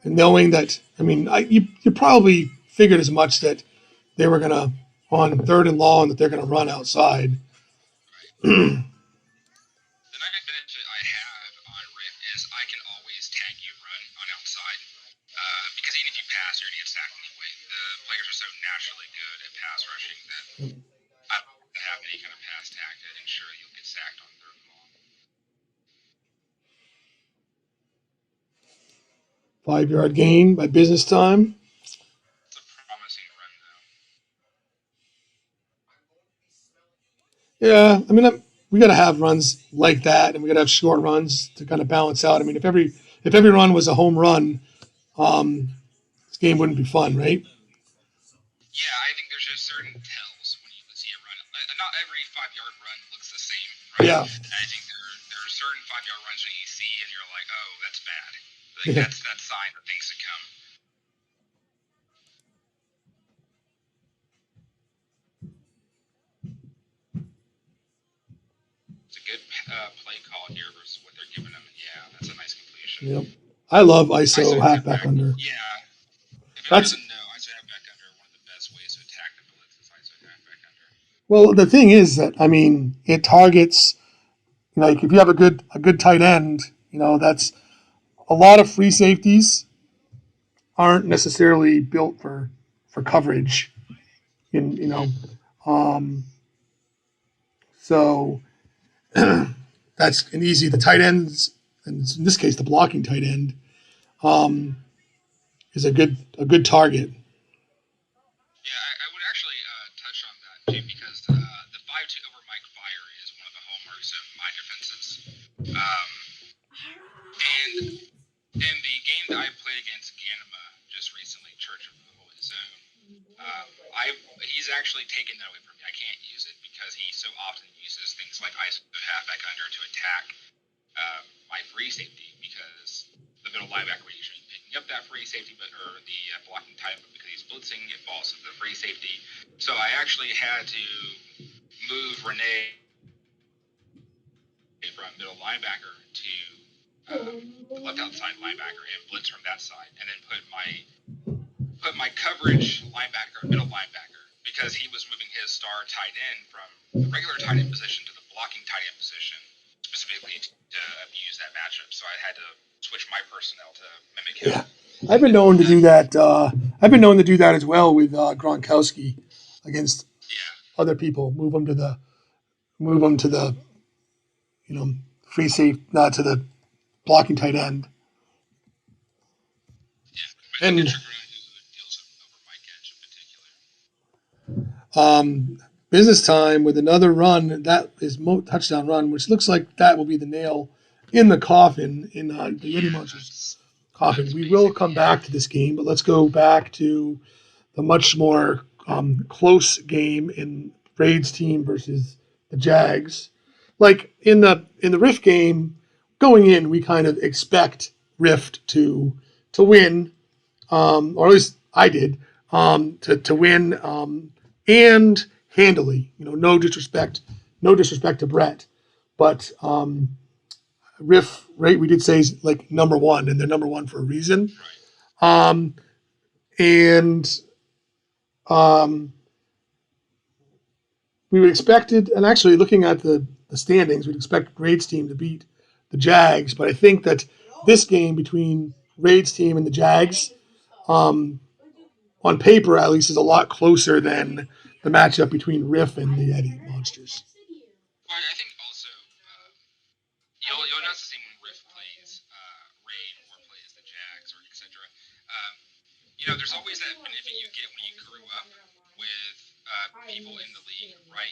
knowing that, I mean, you probably figured as much that they were going to, on 3rd and long, that they're going to run outside. The nice benefit I have on Riff is I can always tag you run on outside, because even if you pass, you're going to get sacked anyway. The players are so naturally good at pass rushing that I don't have to have any kind of pass tag to ensure you'll get sacked on 3rd and long. 5-yard gain by business time. It's a promising run, though. Yeah, I mean, we got to have runs like that, and we got to have short runs to kind of balance out. I mean, if every run was a home run, this game wouldn't be fun, right? Yeah, I think there's just certain tells when you see a run. Not every 5-yard run looks the same, right? Yeah. And I think there are certain 5-yard runs that you see and you're like, oh, that's bad. Like, Yeah. that's that sign of things to come. It's a good play call here versus what they're giving them. Yeah, that's a nice completion. Yep. I love ISO halfback under. Yeah. If That's- doesn't know, ISO halfback under, one of the best ways to attack the blitz is ISO halfback under. Well, the thing is that, I mean, it targets, like if you have a good tight end, that's a lot of free safeties aren't necessarily built for coverage, so that's an easy. The tight ends, and in this case, the blocking tight end, is a good target. Yeah, I would actually touch on that too, because the 5-2 over Mike Fire is one of the hallmarks of my defenses. And in the game that I played against Ganema just recently, Church of the Holy Zone, he's actually taken that away from me. I can't use it because he so often uses things like ISO halfback under to attack my free safety, because the middle linebacker would usually be picking up that free safety, or the blocking tight end, but because he's blitzing, it falls to the free safety. So I actually had to move Renee from middle linebacker to the left outside linebacker and blitz from that side, and then put my coverage linebacker, middle linebacker, because he was moving his star tight end from the regular tight end position to the blocking tight end position, specifically to abuse that matchup. So I had to switch my personnel to mimic him. Yeah, I've been known to do that. I've been known to do that as well with Gronkowski against other people. Move them to the free safe, not to the blocking tight end. Yeah, And who deals over Mike Edge in particular. Business time with another run. That is touchdown run, which looks like that will be the nail in the coffin in the Yeti Monsters coffin. We will come back to this game, but let's go back to the much more close game in Raid's team versus the Jags. Like in the Rift game, going in, we kind of expect Rift to to win, or at least I did, to win, and handily. No disrespect, to Brett, but Riff, right? We did say is like number one, and they're number one for a reason. Um, and we would expected, and actually looking at the standings, we'd expect Raid's team to beat the Jags, but I think that this game between Raid's team and the Jags, on paper at least, is a lot closer than the matchup between Riff and the Eddie Monsters. Well, I think also you'll notice the same when Riff plays Raid or plays the Jags or etc. There's always that benefit you get when you grew up with people in the league, right?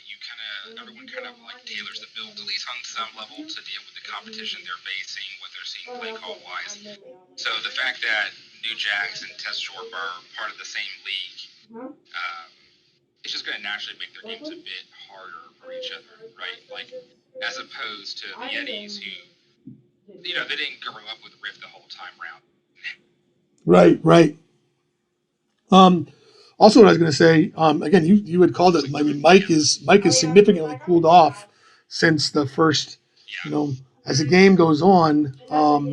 Everyone kind of like tailors the build, at least on some level, to deal with the competition they're facing, what they're seeing play call wise. So the fact that New Jags and Test Shorp are part of the same league, it's just going to naturally make their games a bit harder for each other, right? Like, as opposed to the Eddies who, they didn't grow up with Riff the whole time round. Right. Also, what I was going to say, again, you had called it. I mean, Mike is significantly cooled off since the first. As the game goes on,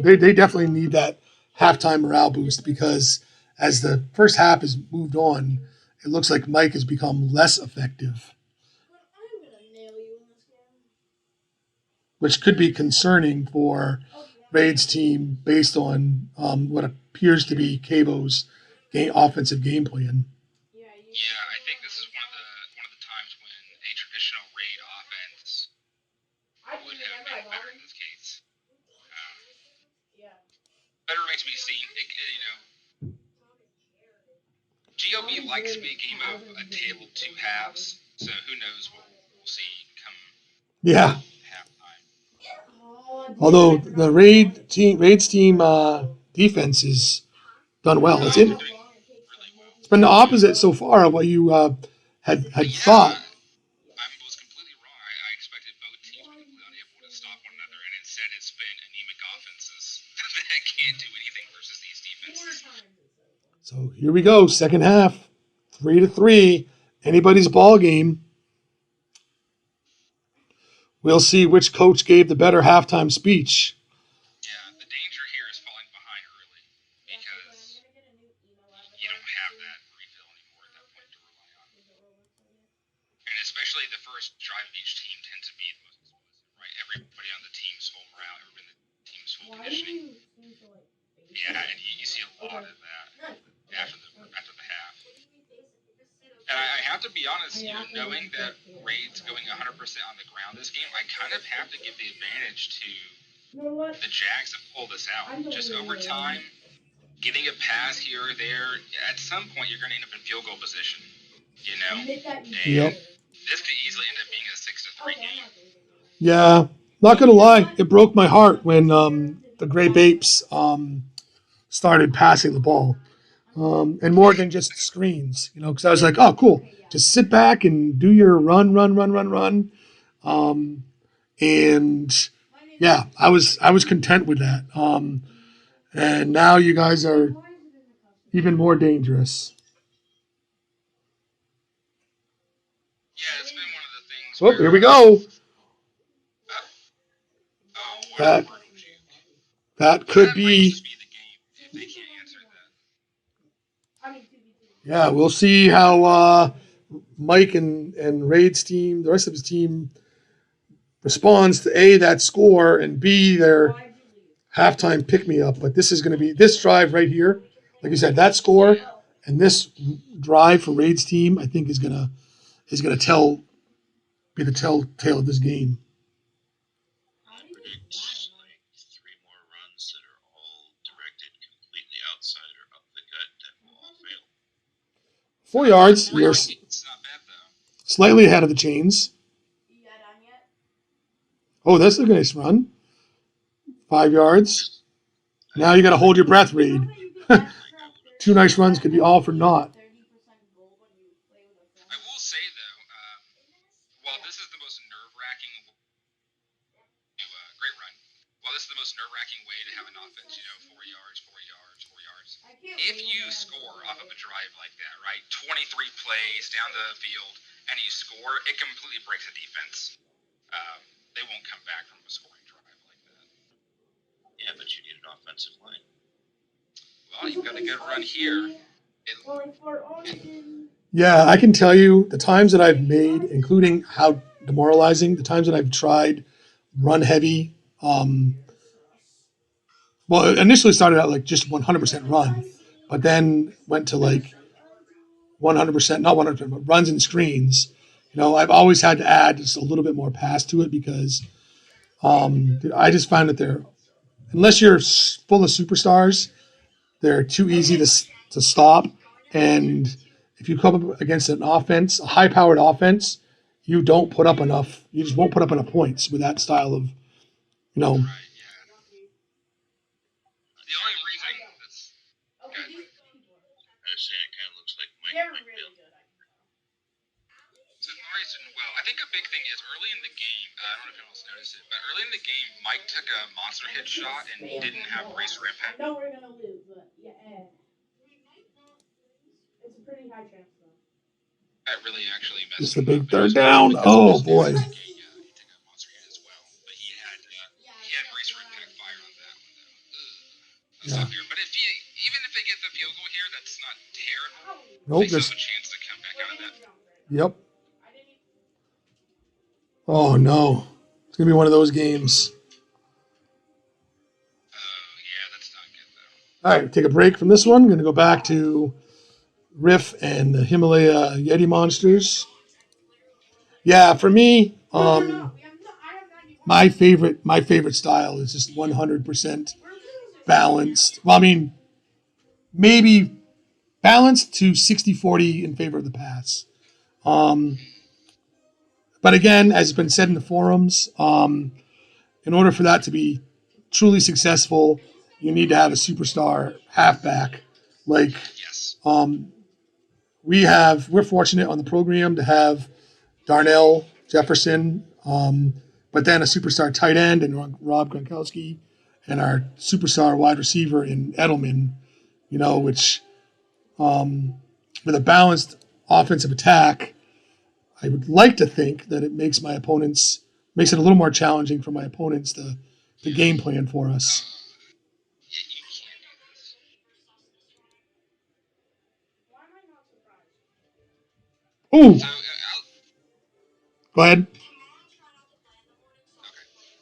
they definitely need that halftime morale boost, because as the first half has moved on, it looks like Mike has become less effective, which could be concerning for Raid's team based on what appears to be Cavo's offensive game plan. Yeah, I think this is one of the times when a traditional Raid offense would have been better in this case. Better remains to be seen. GOB likes to be a game of a tale of two halves, so who knows what we'll see come halftime. Although the Raid's team defense has done well. It's been the opposite so far of what you had thought. I was completely wrong. I expected both teams to be completely unable to stop one another, and instead it's been anemic offenses that can't do anything versus these defenses. So here we go, second half, 3-3, anybody's ball game. We'll see which coach gave the better halftime speech. Yeah, the danger here is falling behind early, because you don't have that refill anymore at that point to rely on. And especially the first drive of each team tends to be the most explosive, right? Everybody on the team's full morale, everybody on the team's full conditioning. Yeah, and you see a lot of that after the half. And I have to be honest, knowing that Raid's going 100% on the ground this game, I kind of have to give the advantage to the Jags to pull this out. Just over time, getting a pass here or there, at some point you're going to end up in field goal position, And this could easily end up being a 6-3 game. Yeah, not gonna lie, it broke my heart when the Grape Apes started passing the ball, and more than just screens. Because I was like, oh, cool, just sit back and do your run. And yeah, I was content with that. And now you guys are even more dangerous. Yeah, it's been one of the things. Oh, here we go. That could be. The game if they can't answer that. Yeah, we'll see how Mike and Raid's team, the rest of his team, responds to A, that score, and B, their halftime pick-me-up. But this is going to be this drive right here. Like you said, that score and this drive for Raid's team, I think is going to be the telltale of this game. I predict like 3 more runs that are all directed completely outside or up the gut that will all fail. 4 yards. You're It's not bad though. Slightly ahead of the chains. Oh, that's a nice run. 5 yards. Now you got to hold your breath, Reed. 2 nice runs could be all for naught. I will say though, while this is the most nerve-wracking, great run. Well, this is the most nerve-wracking way to have an offense, 4 yards, 4 yards, 4 yards. If you score off of a drive like that, right, 23 plays down the field, and you score, it completely breaks the defense. They won't come back from a scoring drive like that. Yeah, but you need an offensive line. Well, you've got a good run here. Yeah, I can tell you the times that I've made, including how demoralizing, the times that I've tried run heavy. Well, it initially started out like just 100% run, but then went to like 100%, not 100%, but runs and screens. I've always had to add just a little bit more pass to it because I just find that unless you're full of superstars, they're too easy to stop. And if you come up against an offense, a high-powered offense, you don't put up enough. You just won't put up enough points with that style of, Right, yeah. The only reason that's good. I was saying it kind of looks like Mike Bill. So Mari's doing well. I think a big thing is early in the game, I don't know if anyone else noticed it, but early in the game, Mike took a monster hit shot and didn't have brace or impact. I know we're gonna lose, but yeah, it's a pretty high chance though. That really actually messed just the him big up. But it third was good down. because Oh of his boy. he took a monster hit as well, but he had brace or impact fire on that one though. That's Yeah. tough here. But even if they get the field goal here, that's not terrible. Nope. They still have a chance to come back out of that. Yep. Oh no, it's gonna be one of those games. Yeah, that's not good though. All right, take a break from this one. Going to go back to Riff and the Himalaya Yeti monsters. Yeah, for me, my favorite style is just 100% balanced. Well, I mean, maybe balanced to 60-40 in favor of the pass. But again, as has been said in the forums, in order for that to be truly successful, you need to have a superstar halfback. Like Yes. we're fortunate on the program to have Darnell Jefferson, but then a superstar tight end and Rob Gronkowski, and our superstar wide receiver in Edelman. Which with a balanced offensive attack, I would like to think that it makes it a little more challenging for my opponents to game plan for us. You can't do this. Ooh, So, go ahead. okay.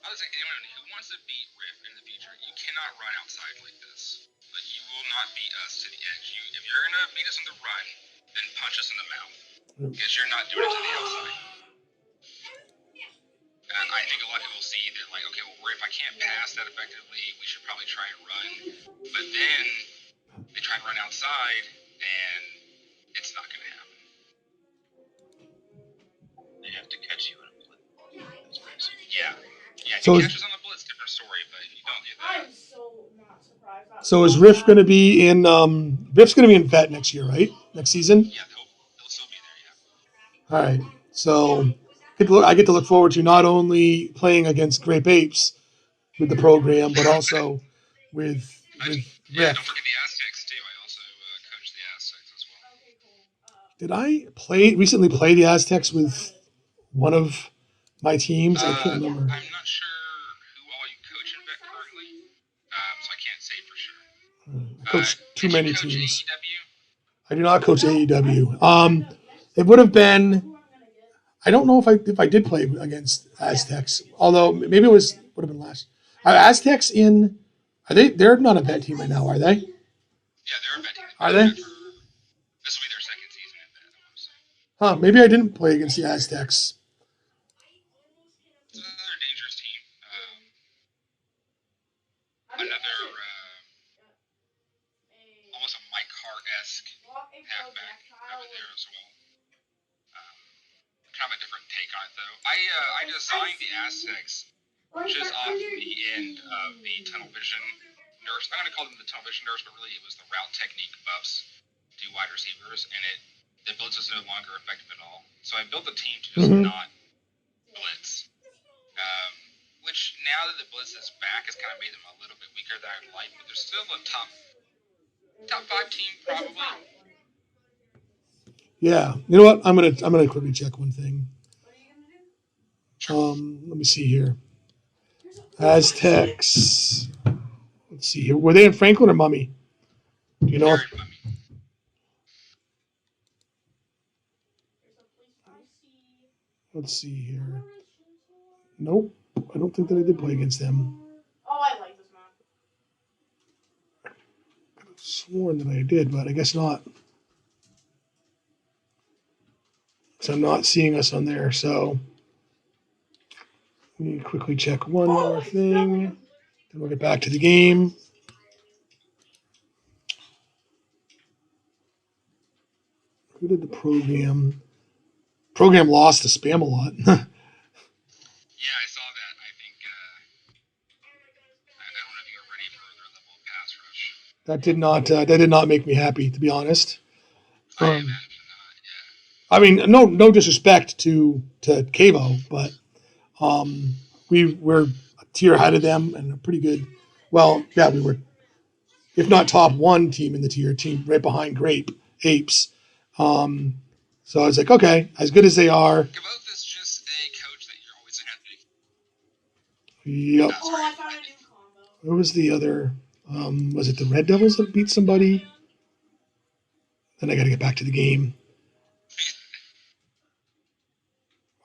I was like, anyone who wants to beat Riff in the future, you cannot run outside like this. But you will not beat us to the edge. If you're gonna beat us on the run, then punch us in the mouth because you're not doing it to the outside. I think a lot of people see that like, okay, well, Riff, I can't pass that effectively. We should probably try and run. But then they try and run outside, and it's not going to happen. They have to catch you in a blitz. That's basically. Yeah. If So you catch us on the blitz, different story. But if you don't do that, I'm so not surprised. So is Riff going to be in? Riff's going to be in Vet next year, right? Next season. yeah, they'll still be there. Yeah. All right. So I get to look forward to not only playing against Grape Apes with the program, but also with Yeah, Riff. don't forget the Aztecs too. I also coach the Aztecs as well. Did I recently play the Aztecs with one of my teams? I can't remember. I'm not sure who all you coach in Vet currently, so I can't say for sure. I coach too Did many you coach teams. AEW? I do not coach AEW. It would have been. I don't know if I did play against Aztecs, although maybe would have been last. Are Aztecs in? They're not a vet team right now, are they? Yeah, they're a vet team. Are they? This will be their second season in vet, I want to say. Huh? Maybe I didn't play against the Aztecs. They're a dangerous team. Another almost a Mike Hart-esque halfback over there as well. Kind of a different take on it though. I designed the Aztecs just off the end of the tunnel vision nurse. I'm going to call them the tunnel vision nurse, but really it was the route technique buffs to wide receivers, and the blitz is no longer effective at all. So I built the team to just not blitz, which now that the Blitz is back has kind of made them a little bit weaker than I'd like, but they're still a top 5 team probably. Yeah. You know what? I'm gonna quickly check one thing. Let me see here. Aztecs. Let's see here. Were they in Franklin or Mummy? Do you know? They're in Mummy. Let's see here. Nope. I don't think that I did play against them. Oh, I like this map. I could have sworn that I did, but I guess not. So I'm not seeing us on there. So let me quickly check one more thing. Then we'll get back to the game. Who did the program? Program lost to Spam a lot. Yeah, I saw that. I think I don't know if you're ready for their level of pass rush. That did not make me happy, to be honest. I imagine not. Yeah. I mean, no disrespect to Cavo, but we're a tier ahead of them and a pretty good. Well, yeah, we were, if not top one team in the tier, team right behind Apes. So I was like, okay, as good as they are. Gavoth is just a coach that you're always happy. Yep. Oh, I found a new combo. Where was the other? Was it the Red Devils that beat somebody? Then I got to get back to the game.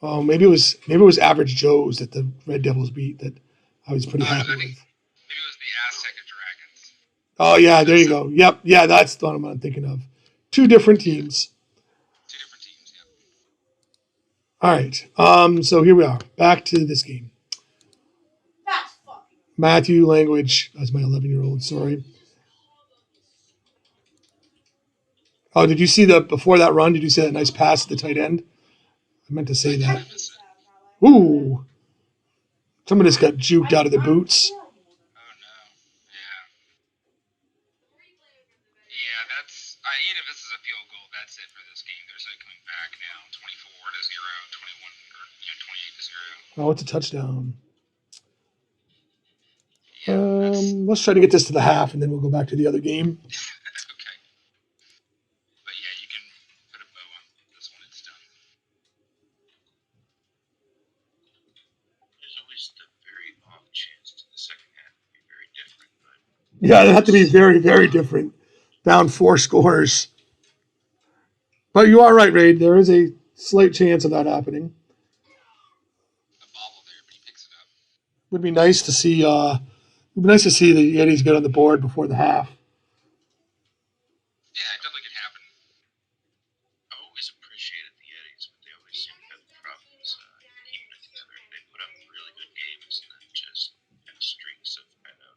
Oh, maybe it was Average Joe's that the Red Devils beat that I was pretty happy with. Maybe it was the Aztec and Dragons. Oh yeah, there you go. Yep, yeah, that's the one I'm thinking of. Two different teams. Two different teams. Yeah. All right. So here we are. Back to this game. That's fucking. Matthew language. That's my 11-year-old. Sorry. Oh, did you see before that run? Did you see that nice pass at the tight end? I meant to say that. Ooh. Somebody just got juked out of their boots. Oh no. Yeah. Yeah, that's. Even if this is a field goal, that's it for this game. There's no coming back now. 24-0, 21 or 28-0. Oh, it's a touchdown. Yeah. Let's try to get this to the half, and then we'll go back to the other game. Okay. But yeah, you can put a bow on this one. It's done. There's always the very off chance to the second half to be very different. But Yeah, they have to be very, very different. Down 4 scores. But you are right, Raid. There is a slight chance of that happening. A bobble there, but he picks it up. Would be nice to see. It'd be nice to see the Yetis get on the board before the half. Yeah, it definitely could happen. I always appreciated the Yetis, but they always seem to have problems keeping it together. They put up really good games and then just have streaks of kind of.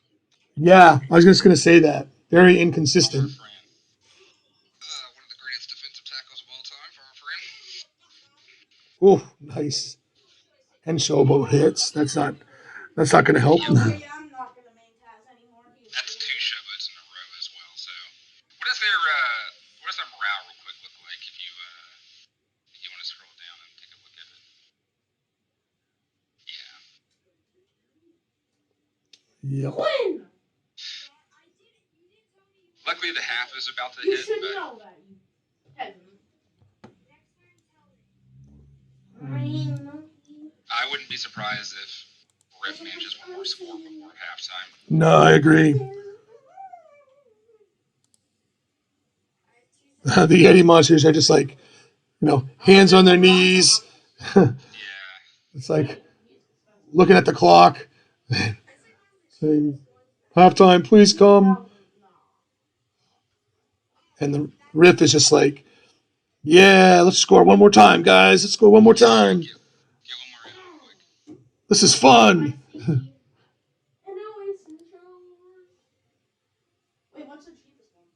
Yeah, I was just going to say that. Very inconsistent. For Fran. One of the greatest defensive tackles of all time for our friend. Oh, nice. And showboat hits. That's not going to help. Okay, I'm not gonna main Taz anymore. That's 2 showboats in a row as well. So, what does their morale real quick look like if you want to scroll down and take a look at it? Yeah. Yep. Win! Luckily, the half is about to You hit, should but know that, you peasant. I wouldn't be surprised if Rip manages one more score before halftime. No, I agree. The Yeti monsters are just like, hands on their knees. Yeah. It's like looking at the clock, saying, halftime, please come. And the Riff is just like, yeah, let's score one more time, guys. Let's score one more time. Get one more in real quick. This is fun. Wait, what's the cheapest one?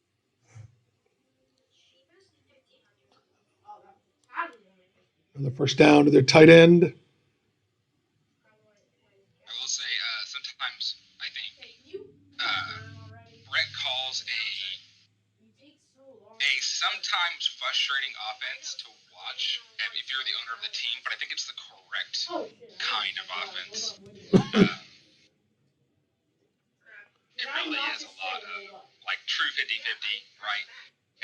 Oh, that is Another first down to their tight end. I will say, sometimes I think Brett calls a sometimes frustrating offense to watch if you're they're the owner of the team, but I think it's the correct Oh shit. kind of offense. It really is a lot of like true 50-50, right?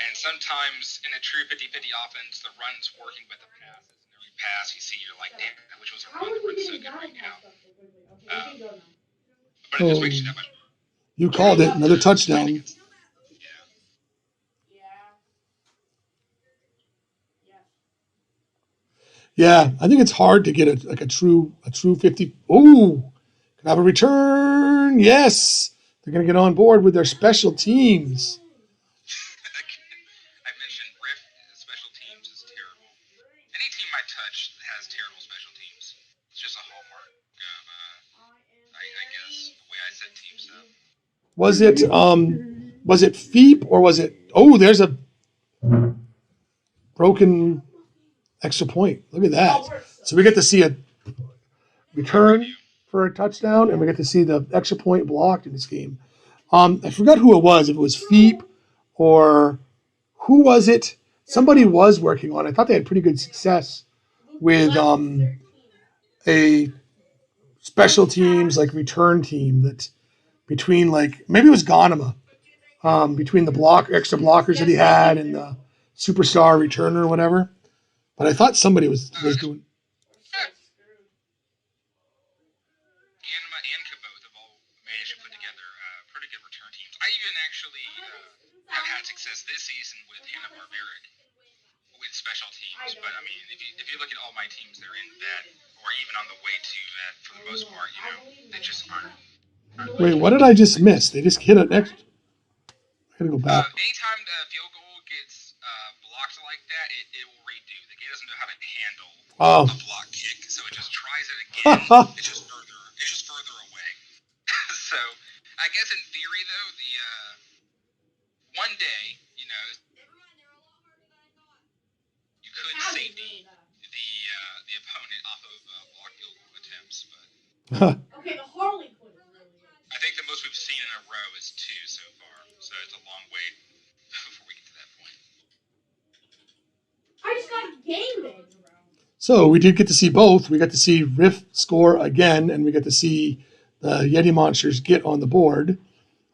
And sometimes in a true 50-50 offense, the run's working with the passes. And every pass you see, you're like, damn, which was a run. The run's so good right now. But it just makes you that much. You called it. Another touchdown. Yeah. Yeah, I think it's hard to get a true 50. Ooh, can I have a return? Yes. They're going to get on board with their special teams. I mentioned Riff special teams is terrible. Any team I touch has terrible special teams. It's just a hallmark of, I guess, the way I set teams up. Was it Feep or was it? Oh, there's a broken extra point. Look at that. So we get to see a return for a touchdown, and we get to see the extra point blocked in this game. I forgot who it was. If it was Feep or who was it? Somebody was working on it. I thought they had pretty good success with a special teams like return team that between like maybe it was Ghanima, between the extra blockers that he had and the superstar returner or whatever. But I thought somebody was doing. Anima and Kaboth have all managed to put together pretty good return teams. I even actually have had success this season with Anna Barbaric with special teams. But I mean, if you look at all my teams, they're in vet or even on the way to vet for the most part. You know, they just aren't. Wait, what did I just miss? They just hit an extra. I gotta go back. Anytime the field goal gets blocked like that, it will redo. The game doesn't know how to handle a block kick, so it just tries it again. It's just further away. So I guess in theory, though, the one day, you know, you could safety the opponent off of block field goal attempts, but Okay, the Harley Quinn. I think the most we've seen in a row is 2 so far. So it's a long wait before we get to that point. I just got a game day. So we did get to see both. We got to see Riff score again, and we got to see the Yeti Monsters get on the board,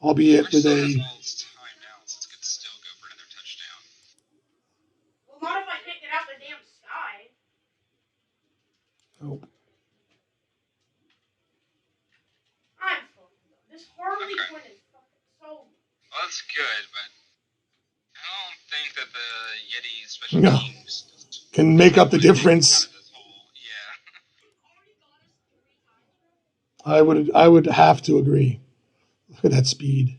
albeit with a. Timeouts. It could still go for another touchdown. Well, not if I can't get out the damn sky. Oh. I'm fucking done. This Harley Quinn is fucking so. Well, that's good, but I don't think that the Yeti special teams can make up the difference. Yeah. I would have to agree. Look at that speed.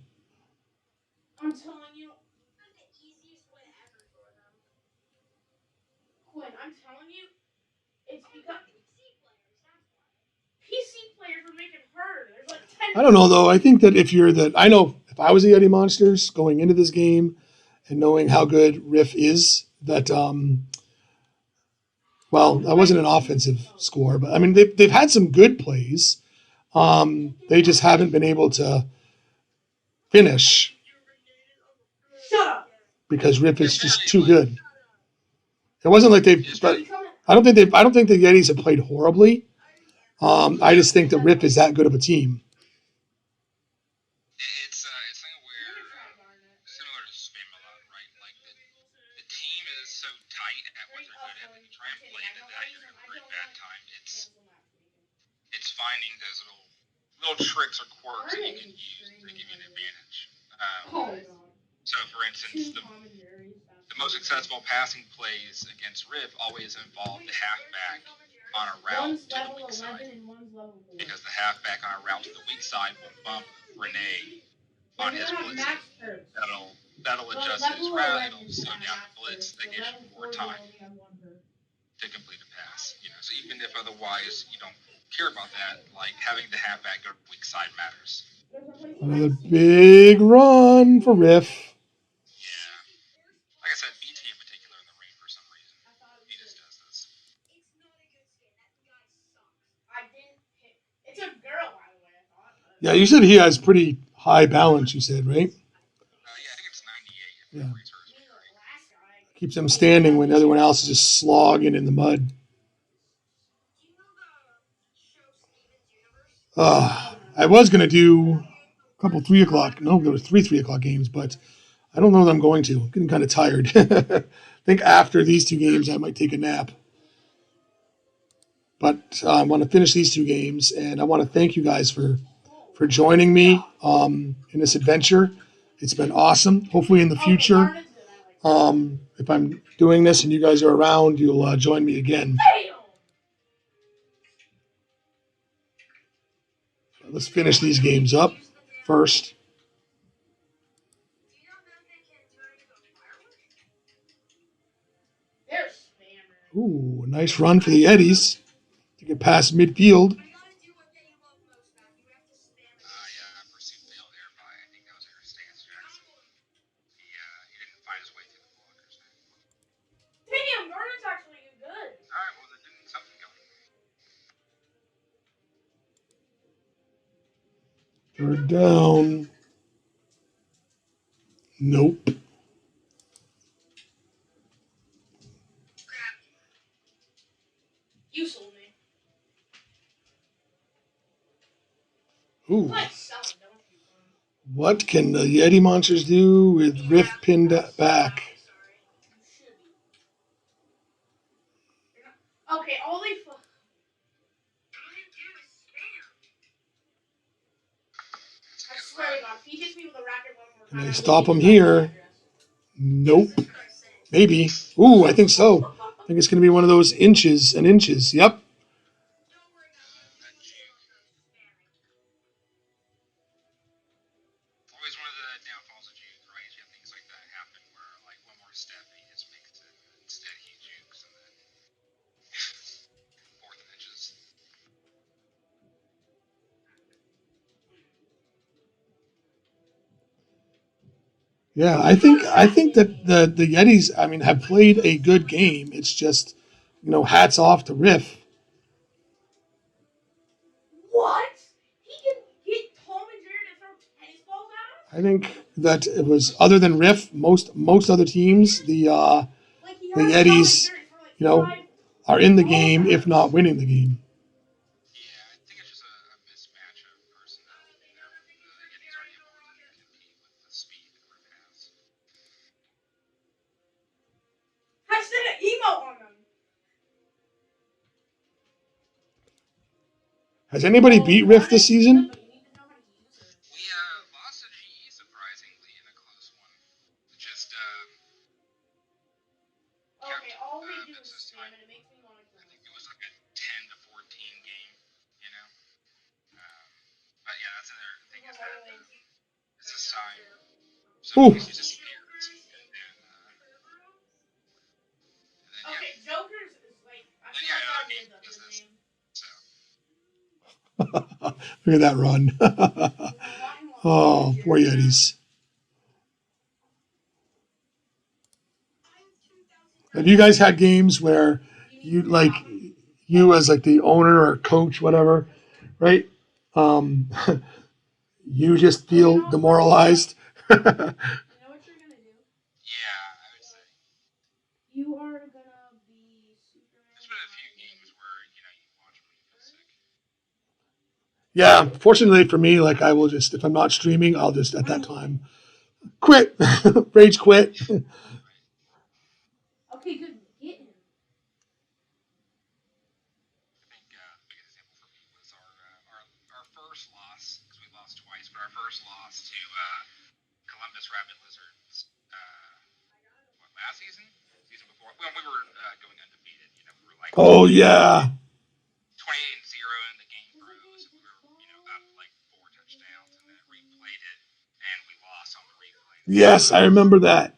I'm telling you, I'm the easiest win ever for them. Quinn, I'm telling you, it's because PC players are making her. There's like 10. I don't know though. I think that I know if I was the Yeti Monsters going into this game and knowing how good Riff is, that well, that wasn't an offensive score, but I mean they've had some good plays. They just haven't been able to finish. Shut up. Because Riff is just too good. It wasn't like but I don't think the Yetis have played horribly. I just think that Riff is that good of a team. It's something where similar to Spam a lot, right? Like the team is so tight at what they're good at that you try and play into that, you're gonna have a very bad time. It's finding those little tricks or quirks that you can use to give you an advantage. So, for instance, the most successful passing plays against Riff always involve the halfback on a route to the weak side. Because the halfback on a route to the weak side will bump Renee on his blitz. That'll adjust his route. It'll slow down the blitz. That gives you more time to complete a pass. You know, so even if otherwise you don't care about that, like having the halfback go to the weak side matters. Another big run for Riff. Yeah. Like I said, BT in particular in the rain for some reason. He just does this. It's a girl, by the way, I thought. Yeah, you said he has pretty high balance, you said, right? Yeah, I think it's 98. Yeah. Keeps them standing when everyone else is just slogging in the mud. I was going to do a couple 3 o'clock. No, there were three 3 o'clock games, but I don't know that I'm going to. I'm getting kind of tired. I think after these two games, I might take a nap. But I want to finish these two games, and I want to thank you guys for joining me in this adventure. It's been awesome. Hopefully, in the future, if I'm doing this and you guys are around, you'll join me again. Let's finish these games up first. Ooh, nice run for the Eddies to get past midfield. Pursuit failed there by, I think that was Stance Jackson. He didn't find his way through the blockers. Damn, Garner's actually good. Alright, well, they're doing something going. Third down. Nope. You sold me. Ooh. What can the Yeti Monsters do with Riff pinned back? Okay, all they I swear to God, if he hits me with a racket one more time. Can they stop him here? Nope. Maybe. Ooh, I think so. I think it's going to be one of those inches and inches. Yep. Always one of the downfalls of juke, right? You have things like that happen where, like, one more step, he just makes it. Instead, he jukes, and then fourth and inches. Yeah, I think that the Yetis, I mean, have played a good game. It's just, hats off to Riff. What? He can get Tom and Jared to throw tennis balls at us? I think that it was, other than Riff, most other teams, the Yetis, are in the game, if not winning the game. Yeah, I think it's just a mismatch of personnel. The Yetis are able to compete with the speed that Riff has. I said an emo on them. Has anybody beat Riff this season? We lost to GE surprisingly in a close one. Just Okay, all we do is Blitz's spam time. and it makes me want to I think it was like a 10 to 14 game, you know. But yeah, that's another thing is that it's a sign. So Ooh. he disappears, and then okay, Joker's is like I feel yeah, like he that is does his this. name. So Look at that run. Oh, poor Yetis. Have you guys had games where you as like the owner or coach, whatever, right? You just feel demoralized. You know what you're gonna do? yeah, I would say You are gonna be Superman. there's been a few games where you watch when you feel sick. Yeah, fortunately for me, like I will just, if I'm not streaming, I'll just at that time quit, rage quit. Okay, good. Get him. I think the biggest example for me was our first loss because we lost twice, but our first loss to Columbus Rapid Lizards. Last season? Season before? When we were going undefeated, we were like Oh yeah. 28-0 in the game froze. We were up like 4 touchdowns, and then replayed it, and we lost on the replay. Yes, I remember that.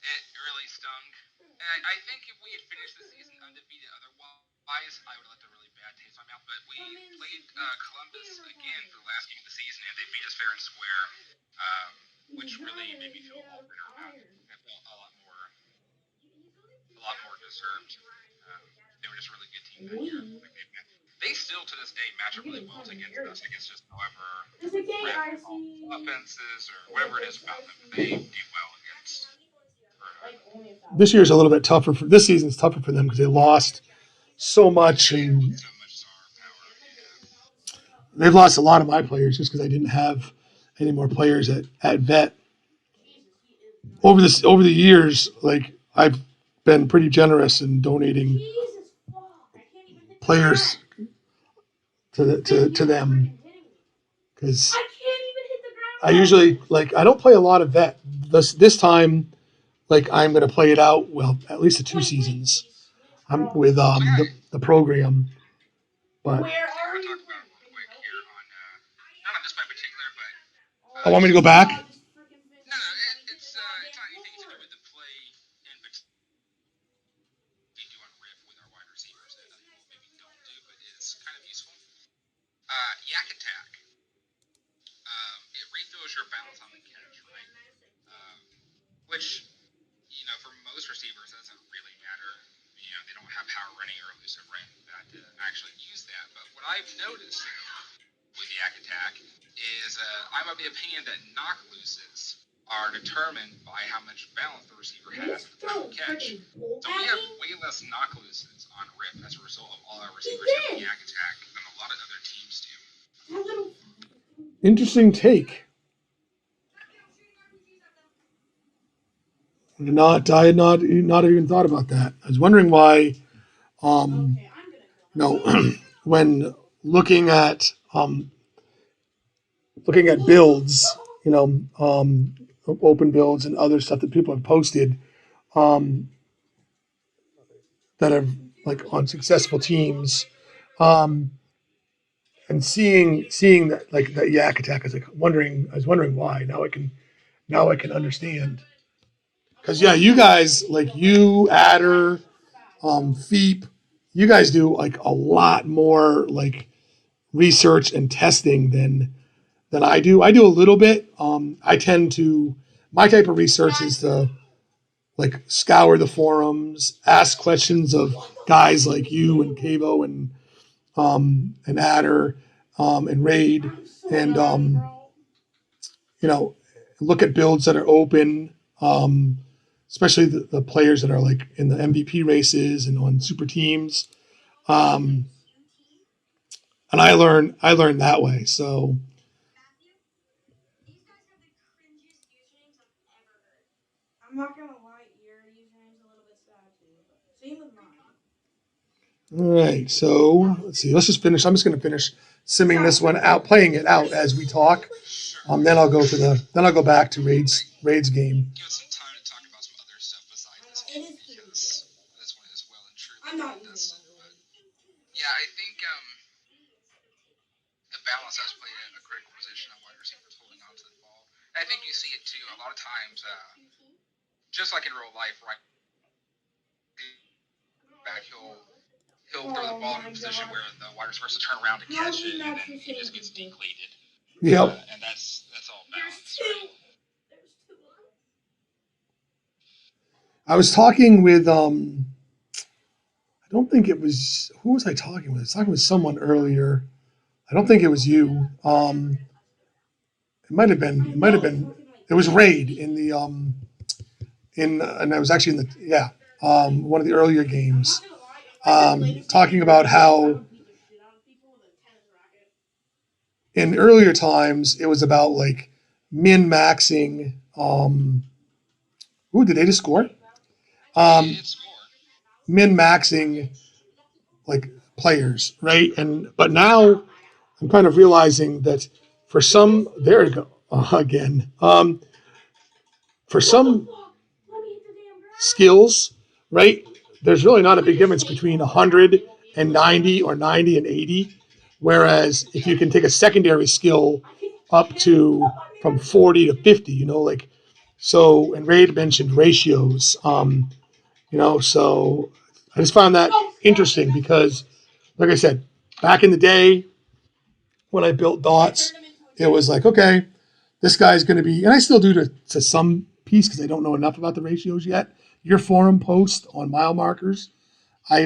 It really stung. And I think if we had finished the season undefeated otherwise, I would have left a really bad taste in my mouth. But we played Columbus again for the last game of the season, and they beat us fair and square, which really made me feel all better about it. I felt a lot more deserved. They were just a really good team that year. They still, to this day, match up really well against us. I guess just however offenses or whatever it is about them, they do well against this year's a little bit tougher for this season's tougher for them because they lost so much and So much star power. Yeah. they've lost a lot of my players just because I didn't have any more players at vet. Over the years, like I've been pretty generous in donating players to them because I usually I don't play a lot of vet. This time, I'm going to play it out. Well, at least the 2 seasons. I'm with the program, but Where are you? Talk about real quick here on not on this by particular, but I want me to go back. no, it's not anything to do with the play in we do on Riff with our wide receivers that other people maybe don't do, but it's kind of useful. Yak attack. It refills your balance on the catch, right? Which for most receivers, that doesn't really matter. They don't have power running or elusive running that to actually use that. But what I've noticed with the Yak Attack is I'm of the opinion that knock looses are determined by how much balance the receiver has at the time of catch. So we have way less knock looses on Rip as a result of all our receivers having Yak Attack than a lot of other teams do. Interesting take. I had not even thought about that. I was wondering why, when looking at builds, open builds and other stuff that people have posted, that are on successful teams, and seeing that that yak attack, I was wondering why. Now I can understand. Because you guys you Adder, Feep, you guys do a lot more research and testing than I do. I do a little bit. I tend to my type of research is to scour the forums, ask questions of guys like you and Cavo and Adder and Raid and look at builds that are open. Especially the players that are in the MVP races and on super teams. And I learn that way. So I'm not gonna lie, your username's a little bit sad too, but same with mine. all right, so let's see. Let's just finish. I'm just going to finish simming this one out, playing it out as we talk. Then I'll go back to Raid's game. Give us some time to talk about some other stuff besides this game because this one is well and truly about this. But yeah, I think the balance has played a critical position on wide receivers holding on to the ball. And I think you see it too a lot of times, just like in real life, right? Back he'll throw the ball in a position where the wide receiver has to turn around to catch it, and then he just gets depleted. Yep. And that's all balance, right? I was talking with I don't think it was who was I talking with? I was talking with someone earlier. I don't think it was you. It might have been. It was Raid in the and I was actually in the one of the earlier games. Talking about how in earlier times it was about min maxing. Did they just score? Min maxing players, right? But now I'm kind of realizing that for some, there you go again. For some skills, right? There's really not a big difference between 190 or 90 and 80. Whereas if you can take a secondary skill up to from 40 to 50, so, and Raid mentioned ratios, so I just found that interesting because, like I said, back in the day when I built dots, it was okay, this guy's going to be, and I still do to some piece because I don't know enough about the ratios yet. Your forum post on mile markers, I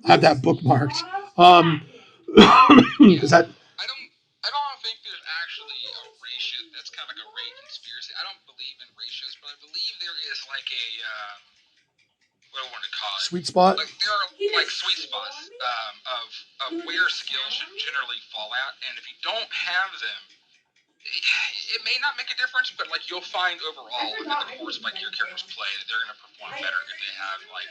have that bookmarked. Because that. I don't think there's actually a ratio. That's kind of like a rate conspiracy. I don't believe in ratios, but I believe there is like a what do I want to call it? Sweet spot. Like there are like sweet spots of where skills should generally fall out, and if you don't have them, it may not make a difference, but like you'll find overall in the course like your characters play that they're going to perform better if they have like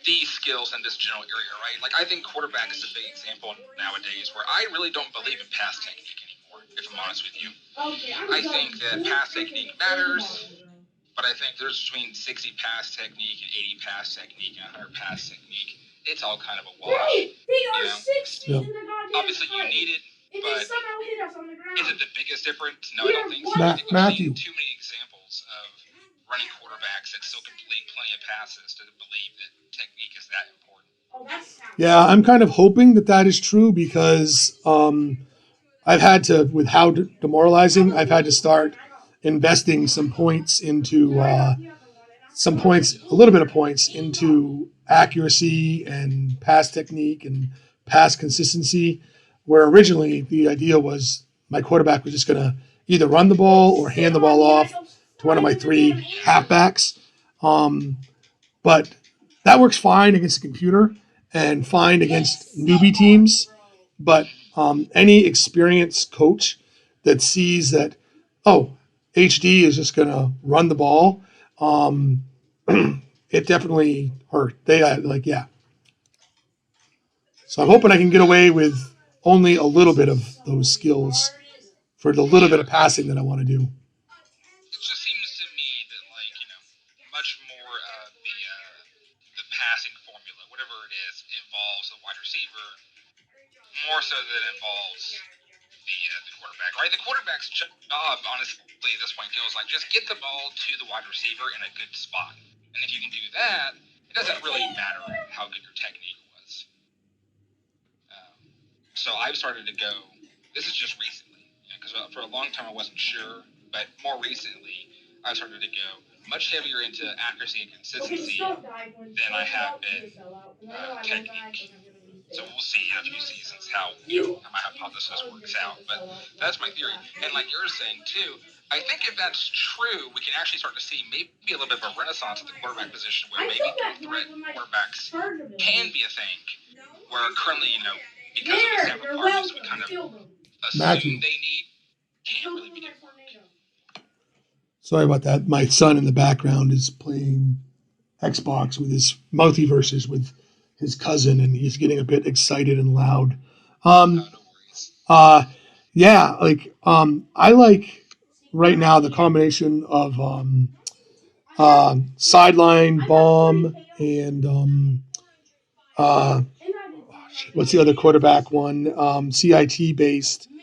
these skills in this general area, right? Like I think quarterback is a big example nowadays where I really don't believe in pass technique anymore, if I'm honest with you. I think that pass technique matters, but I think there's between 60 pass technique and 80 pass technique and 100 pass technique. It's all kind of a wash. They are 60 in the goddamn Obviously you need it, and but they somehow hit us on the ground. is it the biggest difference? No, I don't think so. I think we've Matthew. seen too many examples of running quarterbacks that still complete plenty of passes to believe that technique is that important. Oh, that's Yeah, I'm kind of hoping that is true because I've had to, with how demoralizing, I've had to start investing some points into a little bit of points into accuracy and pass technique and pass consistency. Where originally the idea was my quarterback was just going to either run the ball or hand the ball off to one of my 3 halfbacks. But that works fine against a computer and fine against newbie teams. But any experienced coach that sees that, oh, HD is just going to run the ball, it definitely hurt. They yeah. So I'm hoping I can get away with only a little bit of those skills for the little bit of passing that I want to do. It just seems to me that much more of the passing formula, whatever it is, involves the wide receiver more so than it involves the quarterback. Right, the quarterback's job, honestly, at this point feels like just get the ball to the wide receiver in a good spot, and if you can do that, it doesn't really matter how good your technique was. So I've started to go. This is just recently, because for a long time I wasn't sure, but more recently I've started to go much heavier into accuracy and consistency than I have been technique. So we'll see in a few seasons how my hypothesis works out. But that's my theory. And like you're saying too, I think if that's true, we can actually start to see maybe a little bit of a renaissance at the quarterback position where maybe dual threat quarterbacks can be a thing. Where currently, because of the sample parties we kind of assume they need, can't really be important. Sorry about that. My son in the background is playing Xbox with his multiverses with his cousin, and he's getting a bit excited and loud. No worries. Yeah, I like right now the combination of sideline bomb and what's the other quarterback one? CIT based. Thread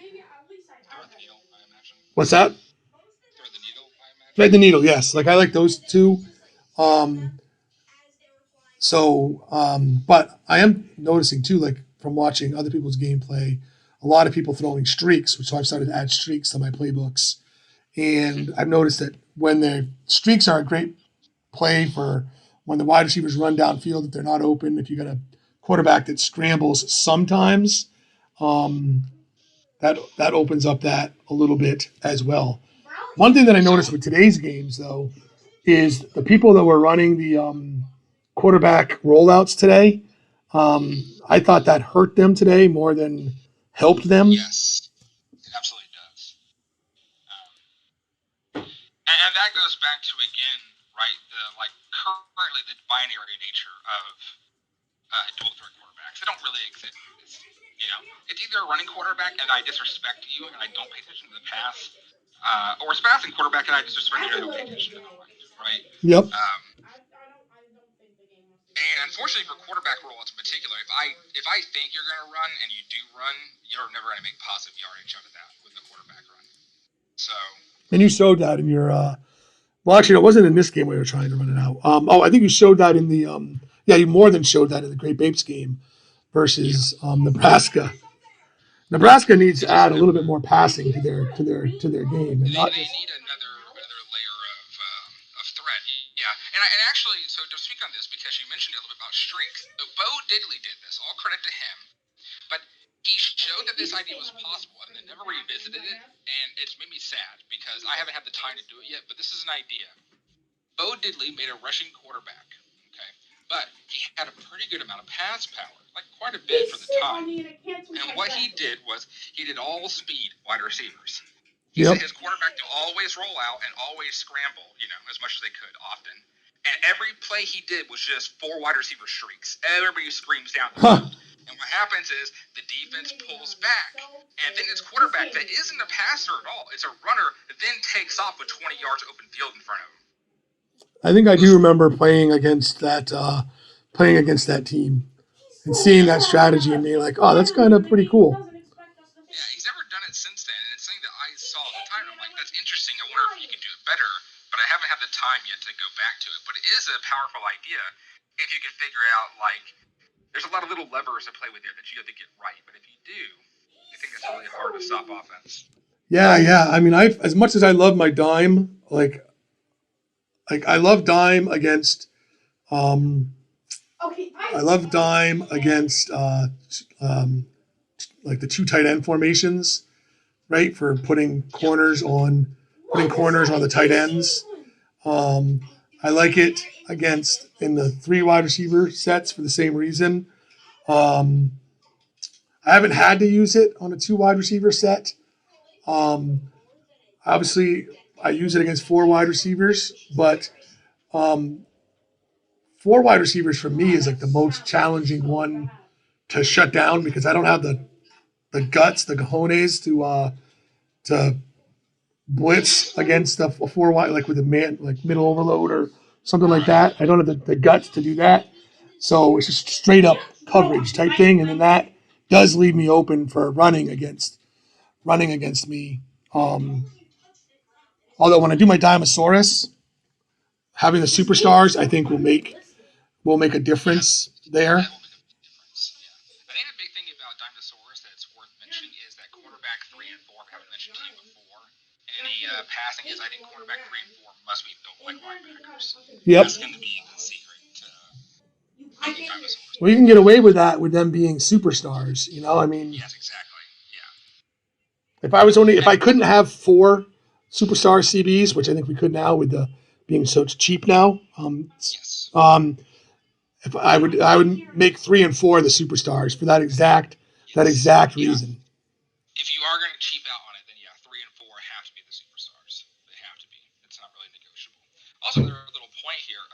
the needle, I imagine. What's that? Thread the needle, I imagine. Thread the needle. Yes, I like those two. But I am noticing too, like from watching other people's gameplay, a lot of people throwing streaks, so I've started to add streaks to my playbooks. And I've noticed that when the streaks are a great play for when the wide receivers run downfield, if they're not open, if you got a quarterback that scrambles sometimes, that opens up that a little bit as well. One thing that I noticed with today's games, though, is the people that were running the quarterback rollouts today. I thought that hurt them today more than helped them. Yes, it absolutely does. And that goes back to again, right? Currently the binary nature of dual threat quarterbacks. They don't really exist. It's either a running quarterback and I disrespect you and I don't pay attention to the pass, or it's passing quarterback and I disrespect you and I don't pay attention to the run. Right? Yep. And unfortunately for quarterback rollouts in particular, if I think you're going to run and you do run, you're never going to make positive yardage out of that with the quarterback run. So. And you showed that in your. Well, actually, it wasn't in this game where you were trying to run it out. I think you showed that in the. You more than showed that in the Great Bapes game versus Nebraska. Nebraska needs to add a little bit more passing to their game, and not they just. Need another layer of threat. Yeah, and actually, so to speak on this, because you mentioned a little bit about streaks, so Bo Diddley did this. All credit to him, but he showed that this idea was possible, and then never revisited it, and it's made me sad because I haven't had the time to do it yet. But this is an idea. Bo Diddley made a rushing quarterback, okay, but he had a pretty good amount of pass power, like quite a bit for the time. And what he did was he did all speed wide receivers. He Yep. set his quarterback to always roll out and always scramble, as much as they could often. And every play he did was just 4 wide receiver streaks. Everybody screams down the field. And what happens is the defense pulls back. And then his quarterback that isn't a passer at all, it's a runner, then takes off with 20 yards open field in front of him. I think I do remember playing against that team and seeing that strategy and being like, oh, that's kind of pretty cool. Yeah, he's never done it since then, and it's something that I saw at the time. I'm like, that's interesting. I wonder if you can do it better, but I haven't had the time yet to go back to it. But it is a powerful idea if you can figure out, like, there's a lot of little levers to play with there that you have to get right. But if you do, I think it's really hard to stop offense. Yeah. I mean, as much as I love my dime, like I love dime against. I love dime against like the 2 tight end formations, right? For putting corners on the tight ends. I like it against in the 3 wide receiver sets for the same reason. I haven't had to use it on a 2 wide receiver set. Obviously, I use it against 4 wide receivers, but 4 wide receivers for me is like the most challenging one to shut down because I don't have the guts, the cojones to blitz against a 4 wide, like with a man, like middle overload or something like that. I don't have the guts to do that. So it's just straight up coverage type thing. And then that does leave me open for running against me. Although when I do my Dinosaurus, having the superstars, I think will make a difference there. That will make a big difference. Yeah. I think the big thing about Dinosaurus that's worth mentioning is that quarterback 3 and 4, I haven't mentioned to you before. And the passing is, I think quarterback 3 and 4 must be built like linebackers. Yep. That's going to be the secret to making Dinosaurus. Well, you can get away with that with them being superstars. I mean, yes, exactly. Yeah. If I couldn't have 4 superstar CBs, which I think we could now with the being so cheap now. Yes. If I would make 3 and 4 the superstars for that exact reason. If you are going to cheap out on it, then 3 and 4 have to be the superstars. They have to be. It's not really negotiable. Also, there's a little point here.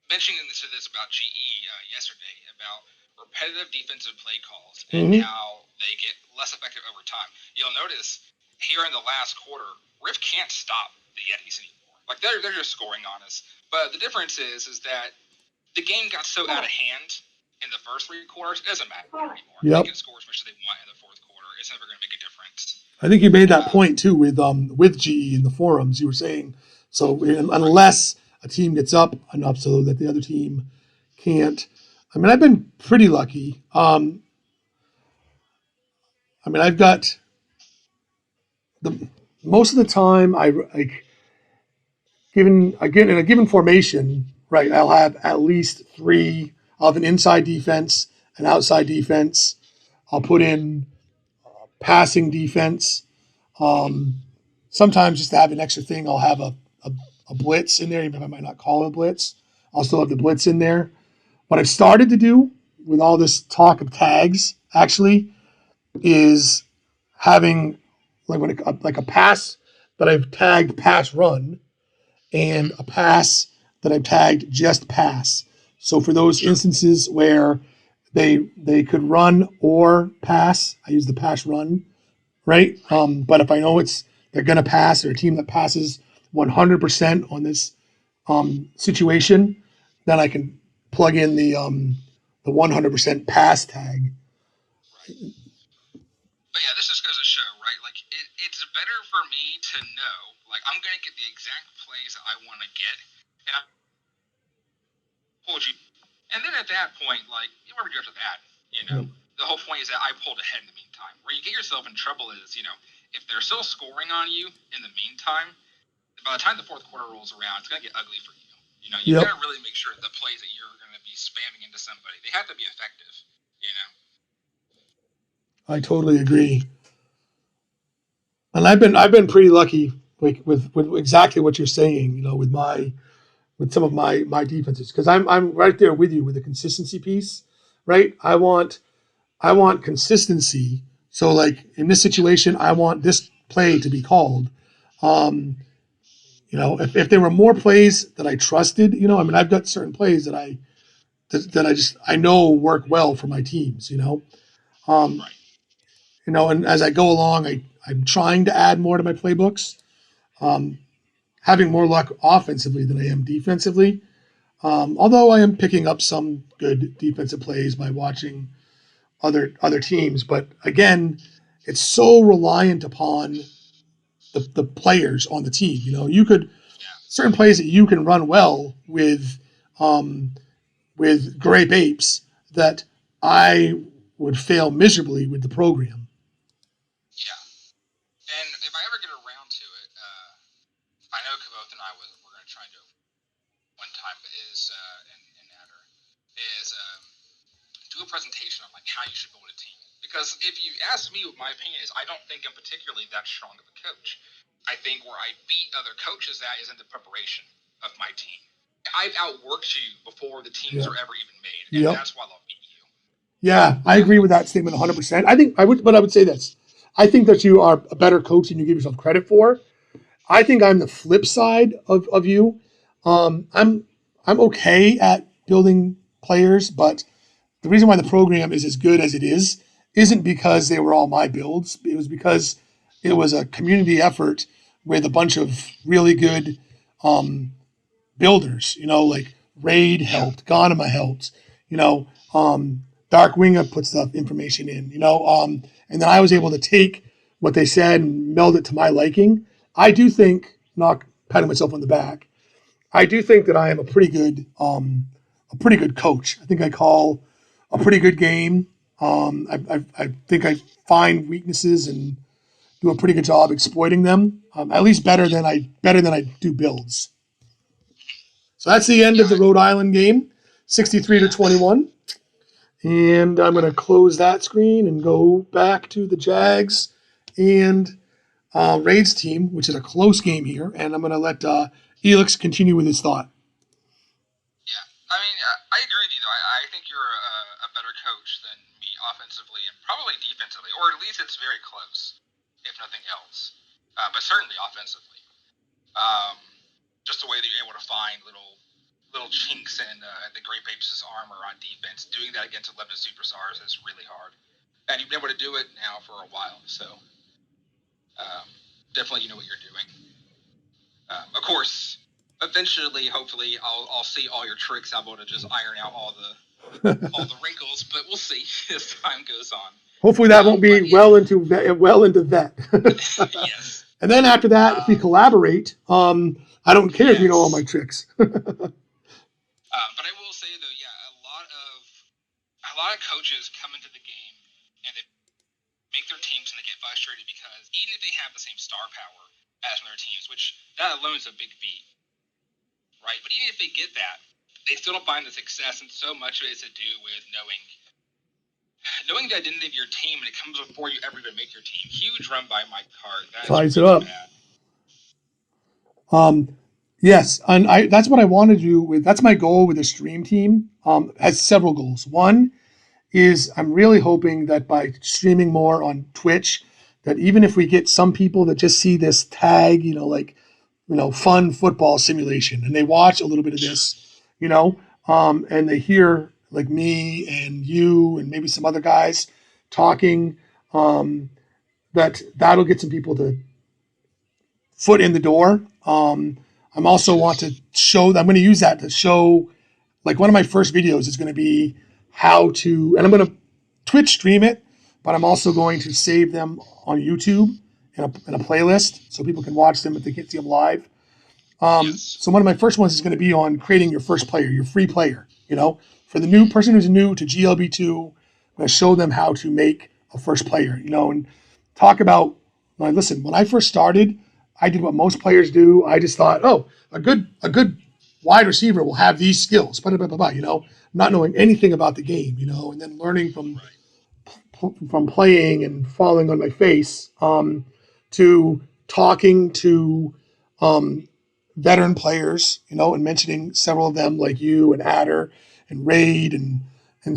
Mentioning this about GE yesterday about repetitive defensive play calls and how they get less effective over time. You'll notice here in the last quarter, Riff can't stop the Yetis anymore. Like they're just scoring on us. But the difference is that the game got so out of hand in the first 3 quarters, it doesn't matter anymore. Yep. They can score as much as they want in the 4th quarter. It's never going to make a difference. I think you made that point too with GE in the forums. You were saying so unless a team gets up enough so that the other team can't. I mean, I've been pretty lucky. I mean, I've got most of the time I like in a given formation, right? I'll have at least 3. I'll have an inside defense, an outside defense. I'll put in passing defense. Sometimes just to have an extra thing, I'll have a blitz in there, even if I might not call it a blitz. I'll still have the blitz in there. What I've started to do with all this talk of tags, actually, is having like a pass that I've tagged pass run and a pass that I've tagged just pass. So for those instances where they could run or pass, I use the pass run, right? But if I know they're going to pass or a team that passes 100% on this situation, then I can plug in the 100% pass tag. But yeah, this just goes to show, right? Like it's better for me to know, like I'm gonna get the exact plays that I want to get, and I pulled you. And then at that point, like you never go to that, The whole point is that I pulled ahead in the meantime. Where you get yourself in trouble is, if they're still scoring on you in the meantime, by the time the 4th quarter rolls around, it's gonna get ugly for you. You gotta really make sure the plays that you're gonna be spamming into somebody, they have to be effective. I totally agree. And I've been pretty lucky with exactly what you're saying, with my with some of my defenses because I'm right there with you with the consistency piece, right? I want consistency. So like in this situation, I want this play to be called. Um, if there were more plays that I trusted, I mean, I've got certain plays that I know work well for my teams. Um, Right. and as I go along, I'm trying to add more to my playbooks, um, having more luck offensively than I am defensively. Although I am picking up some good defensive plays by watching other teams, but again, it's so reliant upon the players on the team. You could Yeah. certain plays that you can run well um, with grape apes that I would fail miserably with the program. Yeah. And if I ever get around to it, I know both and I we're going to try and do it one time, but in Adder, is do a presentation on like how you should build a team. Because if you ask me what my opinion is, I don't think I'm particularly that strong of a coach. I think where I beat other coaches at is in the preparation of my team. I've outworked you before the teams Yeah. are ever even made, and Yep. that's why I'll beat you. Yeah, I agree with that statement 100%. But I would say this. I think that you are a better coach than you give yourself credit for. I think I'm the flip side of you. I'm okay at building players, but the reason why the program is as good as it is isn't because they were all my builds. It was because it was a community effort with a bunch of really good builders. Like Raid Yeah. helped, Ganema helped. You know, Dark Winga put stuff information in. And then I was able to take what they said and meld it to my liking. I do think, not patting myself on the back, I do think that I am a pretty good coach. I think I call a pretty good game. I think I find weaknesses and do a pretty good job exploiting them. At least better than I do builds. So that's the end of Yeah. the Rhode Island game, 63 to Yeah. 21. And I'm going to close that screen and go back to the Jags and Raids team, which is a close game here. And I'm going to let Elix continue with his thought. Yeah, I mean, I agree with you though. I think you're a better coach than me offensively and probably defensively, or at least it's very close, if nothing else. But certainly offensively, um, just the way that you're able to find little chinks in the Great Apes' armor on defense. Doing that against 11 superstars is really hard, and you've been able to do it now for a while. So definitely, you know what you're doing. Of course, eventually, hopefully, I'll see all your tricks. I'll be able to just iron out all the wrinkles, but we'll see as time goes on. Hopefully that won't be well into vet. Yes. And then after that, if we collaborate, I don't care if you know all my tricks. But I will say though, yeah, a lot of coaches come into the game and they make their teams and they get frustrated because even if they have the same star power as their teams, which that alone is a big feat, right? But even if they get that, they still don't find the success, and so much of it is to do with knowing the identity of your team, and it comes before you ever even make your team. Huge run by Mike Hart. That Ties is it really up. bad. Yes, and that's what I want to do with. That's my goal with the stream team. Has several goals. One is I'm really hoping that by streaming more on Twitch, that even if we get some people that just see this tag, fun football simulation, and they watch a little bit of this, and they hear like me and you and maybe some other guys talking, that'll get some people to foot in the door. I'm also want to show. I'm going to use that to show. Like one of my first videos is going to be how to, and I'm going to Twitch stream it, but I'm also going to save them on YouTube in a playlist so people can watch them if they can't see them live. Yes. So one of my first ones is going to be on creating your first player, your free player. For the new person who's new to GLB2, I'm going to show them how to make a first player. And talk about. Listen, when I first started, I did what most players do. I just thought, a good wide receiver will have these skills, not knowing anything about the game, and then learning from playing and falling on my face to talking to veteran players, and mentioning several of them like you and Adder and Raid and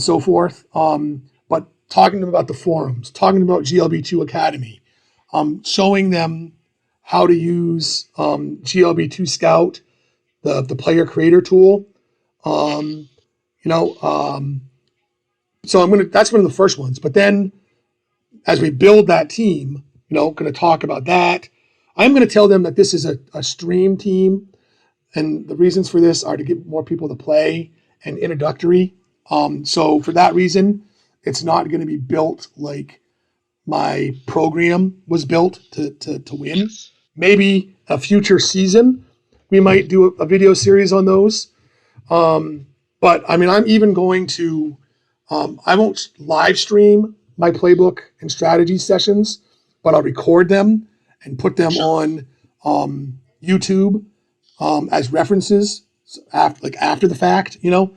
so forth. But talking to them about the forums, talking about GLB2 Academy, showing them how to use GLB2 Scout, the player creator tool. Um, so that's one of the first ones. But then as we build that team, going to talk about that. I'm going to tell them that this is a stream team, and the reasons for this are to get more people to play and introductory. So for that reason, it's not going to be built like my program was built to win. Maybe a future season, we might do a video series on those. But I mean, I'm even going to, I won't live stream my playbook and strategy sessions, but I'll record them and put them on YouTube as references after the fact, because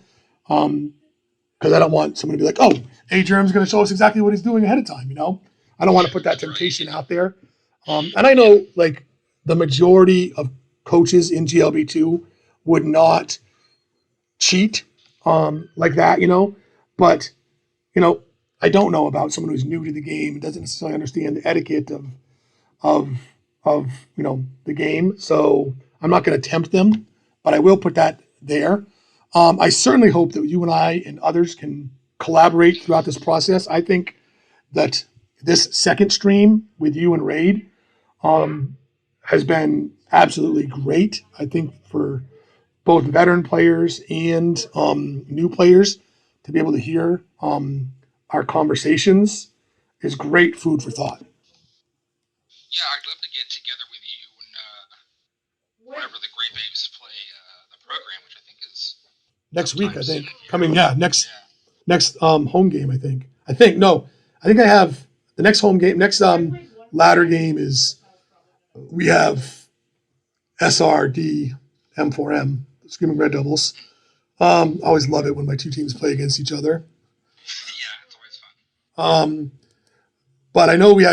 I don't want someone to be like, oh, A Germ's going to show us exactly what he's doing ahead of time, I don't want to put that temptation out there. And I know like the majority of coaches in GLB2 would not cheat like that, but, I don't know about someone who's new to the game and doesn't necessarily understand the etiquette of the game. So I'm not going to tempt them, but I will put that there. I certainly hope that you and I and others can collaborate throughout this process. I think that this second stream with you and Raid has been absolutely great. I think for both veteran players and new players to be able to hear our conversations is great food for thought. Yeah, I'd love to get together with you whenever the Great Babes play the program, which I think is Next week, I think. soon. Coming, next home game, I think. I think I have the next home game. Next ladder game is we have SRD M4M, Screaming Red Devils. I always love it when my two teams play against each other. Yeah, it's always fun. But I know we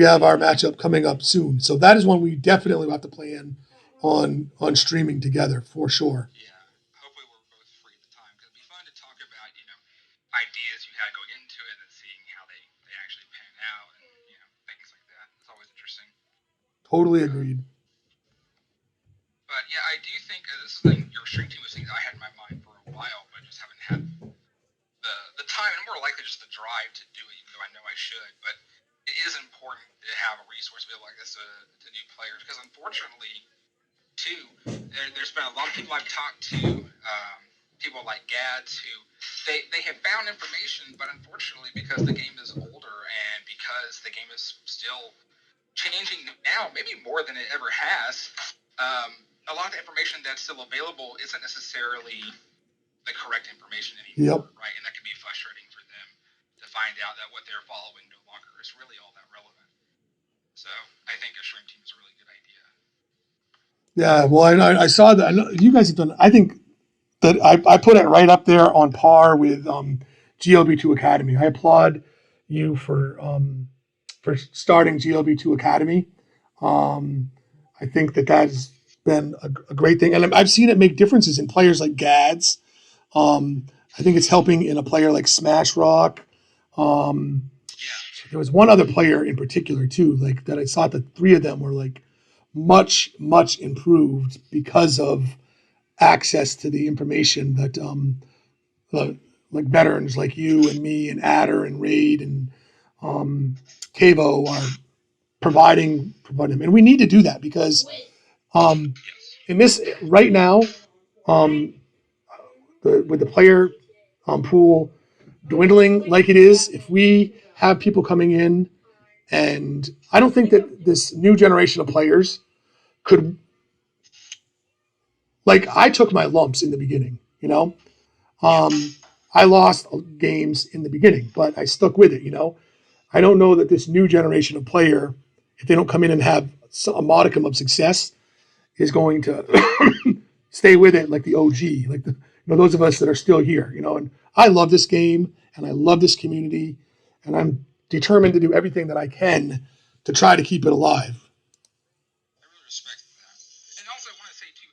have our matchup coming up soon, so that is one we definitely will have to plan on streaming together for sure. Yeah, hopefully we're both free at the time because it'd be fun to talk about ideas you had going into it and seeing how they actually pan out and things like that. It's always interesting. Totally agreed. But yeah, I do think this is like your stream team was things I had in my mind for a while, but just haven't had the time and more likely just the drive to do it, even though I know I should. But it is important to have a resource available like this to new players because unfortunately, too, there's been a lot of people I've talked to, people like Gads, who they have found information, but unfortunately because the game is older and because the game is still changing now, maybe more than it ever has, a lot of the information that's still available isn't necessarily the correct information anymore, Yep. right? And that can be frustrating for them to find out that what they're following no longer is really all that relevant. So I think a stream team is a really good idea. Yeah, well, I saw that. I know you guys have done. I think that I put it right up there on par with GLB2 Academy. I applaud you for starting GLB2 Academy. I think that has been a great thing, and I've seen it make differences in players like Gads. I think it's helping in a player like Smash Rock. There was one other player in particular too, like that I saw the three of them were like much improved because of access to the information that like veterans like you and me and Adder and Raid and Cavo are providing them, and we need to do that because in this right now, with the player pool dwindling like it is, if we have people coming in, and I don't think that this new generation of players could, like I took my lumps in the beginning, I lost games in the beginning, but I stuck with it, I don't know that this new generation of player, if they don't come in and have a modicum of success, is going to stay with it like the OG, like those of us that are still here, and I love this game and I love this community and I'm determined to do everything that I can to try to keep it alive. I really respect that. And also I want to say too,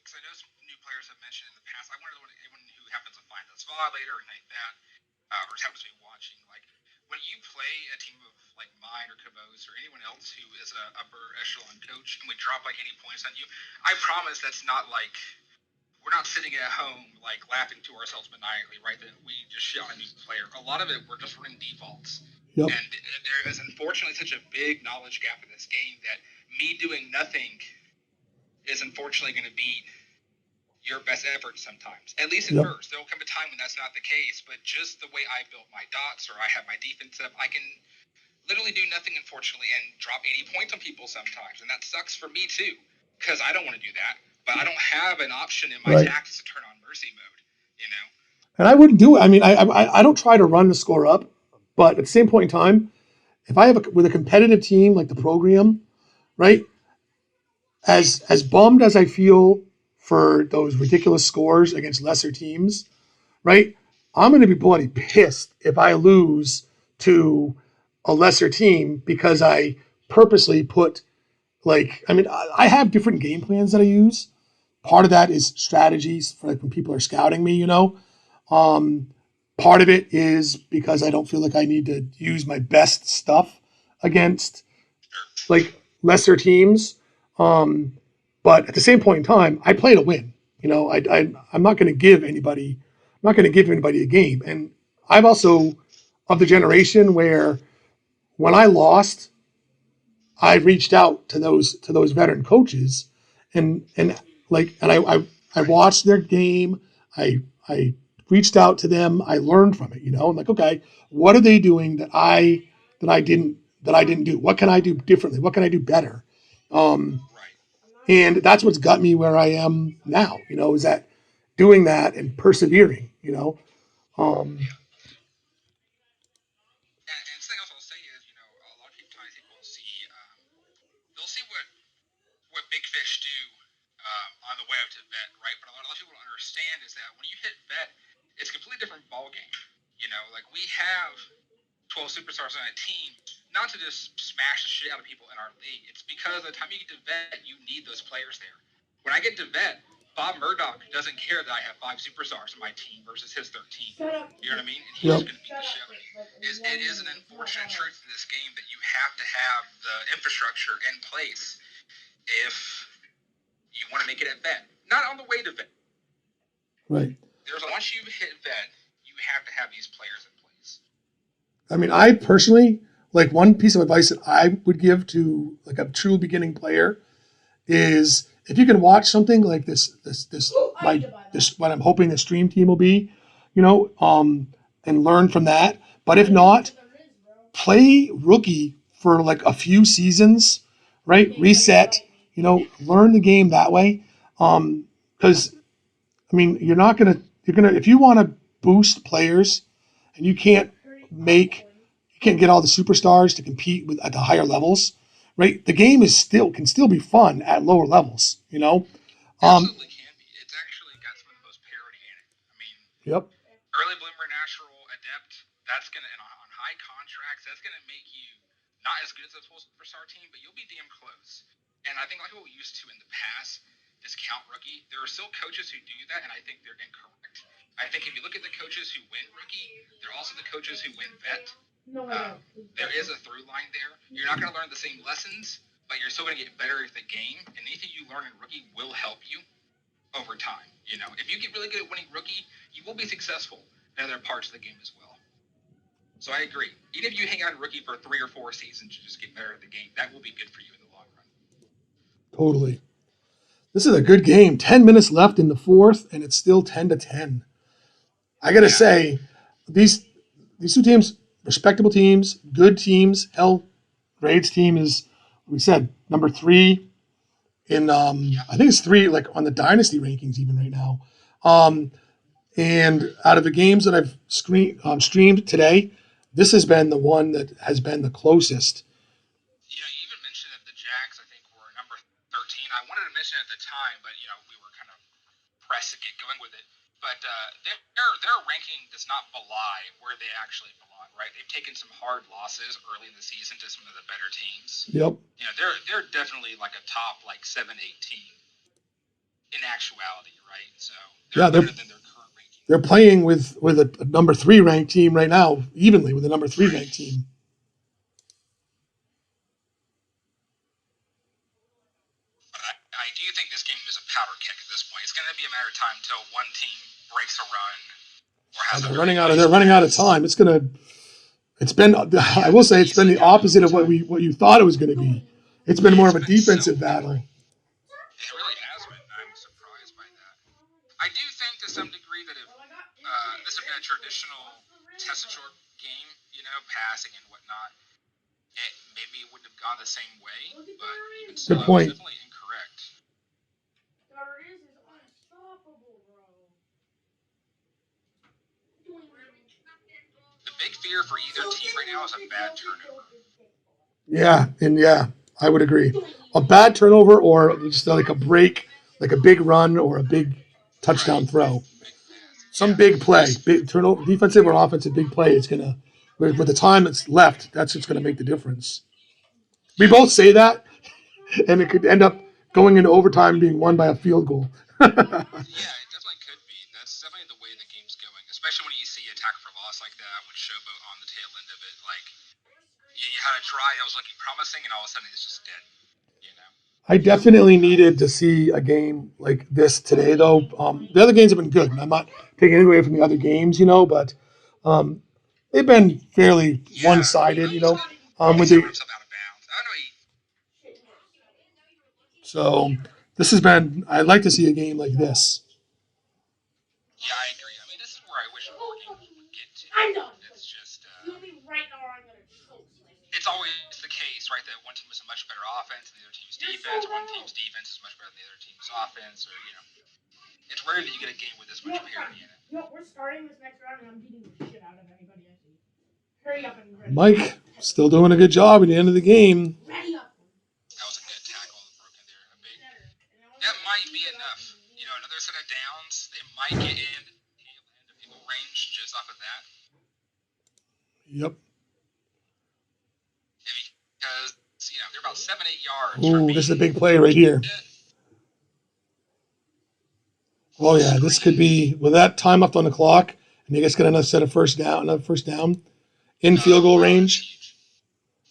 listeners happen to be watching, like when you play a team of like mine or Cabo's or anyone else who is a upper echelon coach, and we drop like 80 points on you, I promise that's not like we're not sitting at home like laughing to ourselves maniacally, right? That we just shit on a new player. A lot of it we're just running defaults. Yep. And there is unfortunately such a big knowledge gap in this game that me doing nothing is unfortunately going to beat your best effort sometimes. At least at first. There will come a time when that's not the case, but just the way I built my dots or I have my defense up, I can literally do nothing, unfortunately, and drop 80 points on people sometimes. And that sucks for me, too, because I don't want to do that. But I don't have an option in my tactics to turn on mercy mode, you know? And I wouldn't do it. I mean, I don't try to run the score up, but at the same point in time, if I have with a competitive team like the program, right, as bummed as I feel for those ridiculous scores against lesser teams, right, I'm going to be bloody pissed if I lose to a lesser team because I purposely put I have different game plans that I use. Part of that is strategies for like when people are scouting me, Part of it is because I don't feel like I need to use my best stuff against like lesser teams. But at the same point in time, I play to win. I'm not going to give anybody, a game. And I'm also of the generation where when I lost, I reached out to those veteran coaches, I watched their game. I reached out to them. I learned from it. I'm like, okay, what are they doing that I didn't do? What can I do differently? What can I do better? And that's what's got me where I am now. Is that doing that and persevering. And something else I'll say is, a lot of times people see, they'll see what big fish do on the way up to vet, right? But a lot of people don't understand is that when you hit vet, it's a completely different ball game. Like we have 12 superstars on a team, not to just smash the shit out of people in our league. It's because by the time you get to vet, you need those players there. When I get to vet, Bob Murdoch doesn't care that I have 5 superstars on my team versus his 13. You know what I mean? And he's just going to beat the shit out of me. It is an unfortunate truth in this game that you have to have the infrastructure in place if you want to make it at vet. Not on the way to vet. Right. Once you hit vet, you have to have these players in place. I mean, I personally, like one piece of advice that I would give to like a true beginning player is if you can watch something like this what I'm hoping the stream team will be, and learn from that. But if not, play rookie for like a few seasons, right? Reset, learn the game that way. Because you're if you want to boost players and you can't get all the superstars to compete at the higher levels, right? The game can still be fun at lower levels, Absolutely can be. It's actually got some of the most parity in it. Yep. Early bloomer, natural, adept, that's going to, on high contracts, that's going to make you not as good as a full superstar team, but you'll be damn close. And I think like what we used to in the past, discount rookie, there are still coaches who do that, and I think they're incorrect. I think if you look at the coaches who win rookie, they're also the coaches who win vet. There is a through line there. You're not going to learn the same lessons, but you're still going to get better at the game, and anything you learn in rookie will help you over time. If you get really good at winning rookie, you will be successful in other parts of the game as well. So I agree. Even if you hang out in rookie for 3 or 4 seasons to just get better at the game, that will be good for you in the long run. Totally. This is a good game. 10 minutes left in the fourth, and it's still 10-10. I got to say, these two teams, respectable teams, good teams. Hell, Raid's team is, we said, number 3 in, I think it's 3 like on the dynasty rankings even right now. And out of the games that I've streamed today, this has been the one that has been the closest. You even mentioned that the Jags, I think, were number 13. I wanted to mention it at the time, but, we were kind of pressed to get going with it. But their ranking does not belie where they actually belong, right? They've taken some hard losses early in the season to some of the better teams. Yep. They're definitely like a top 7-8 team in actuality, right? So they're better than their current ranking they're playing with a number 3 ranked team right now, evenly with a number 3 ranked team. But I do think this game is a powder keg at this point. It's going to be a matter of time until one team breaks a run or has They're a running really out of nice they're running out of pass. time. It's been I will say it's been the opposite of what you thought it was going to be. It's been more of a defensive battle. It really has been. I'm surprised by that. I do think to some degree that if this had been a traditional Tessitore game, passing and whatnot, maybe it wouldn't have gone the same way. But even so, Good point. it's definitely incorrect. The big fear for either team right now is a bad turnover. Yeah, I would agree. A bad turnover or just like a break, like a big run or a big touchdown throw. Some big play, big turnover, defensive or offensive big play. It's gonna with the time that's left. That's what's gonna make the difference. We both say that, and it could end up going into overtime being won by a field goal. Yeah, it definitely could be. That's definitely the way the game's going, especially when you see a tackle for loss like that with Showboat on the tail end of it. Like, you had a drive that was looking promising, and all of a sudden it's just dead. I definitely needed to see a game like this today, though. The other games have been good, and I'm not taking anything away from the other games, but they've been fairly one-sided, with the. So this has been. I'd like to see a game like this. Yeah, I agree. I mean, this is where I wish more games would get to. It's just, it's always the case, right? That one team is a much better offense than the other team's defense. One team's defense is much better than the other team's offense, or it's rare that you get a game with this much parity in it. We're starting this next round, and I'm beating the shit out of anybody I see. Hurry up and ready. Mike still doing a good job at the end of the game. Ready up. That was a good tackle broken there. That might be enough. Another set of downs. They might get in the field range just off of that. Yep. Because they're about 7-8 yards. Ooh, this is a big play right here. Oh yeah, this could be with that time left on the clock, and they just get another set of another first down in field goal range.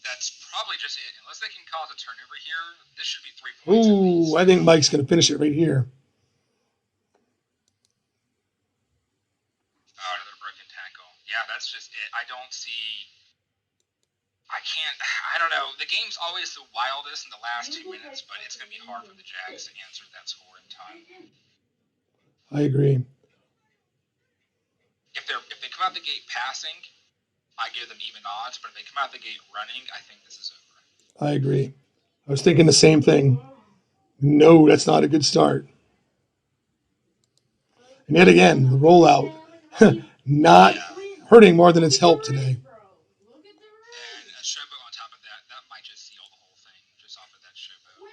That's probably just it. Unless they can cause a turnover here, this should be 3 points. Ooh, I think Mike's going to finish it right here. Oh, another broken tackle. Yeah, that's just it. I don't don't know. The game's always the wildest in the last 2 minutes, but it's going to be hard for the Jags to answer that score in time. I agree. If they come out the gate passing, I give them even odds, but if they come out the gate running, I think this is over. I agree. I was thinking the same thing. No, that's not a good start. And yet again, the rollout not hurting more than it's helped today. And a Showboat on top of that might just seal the whole thing just off of that Showboat.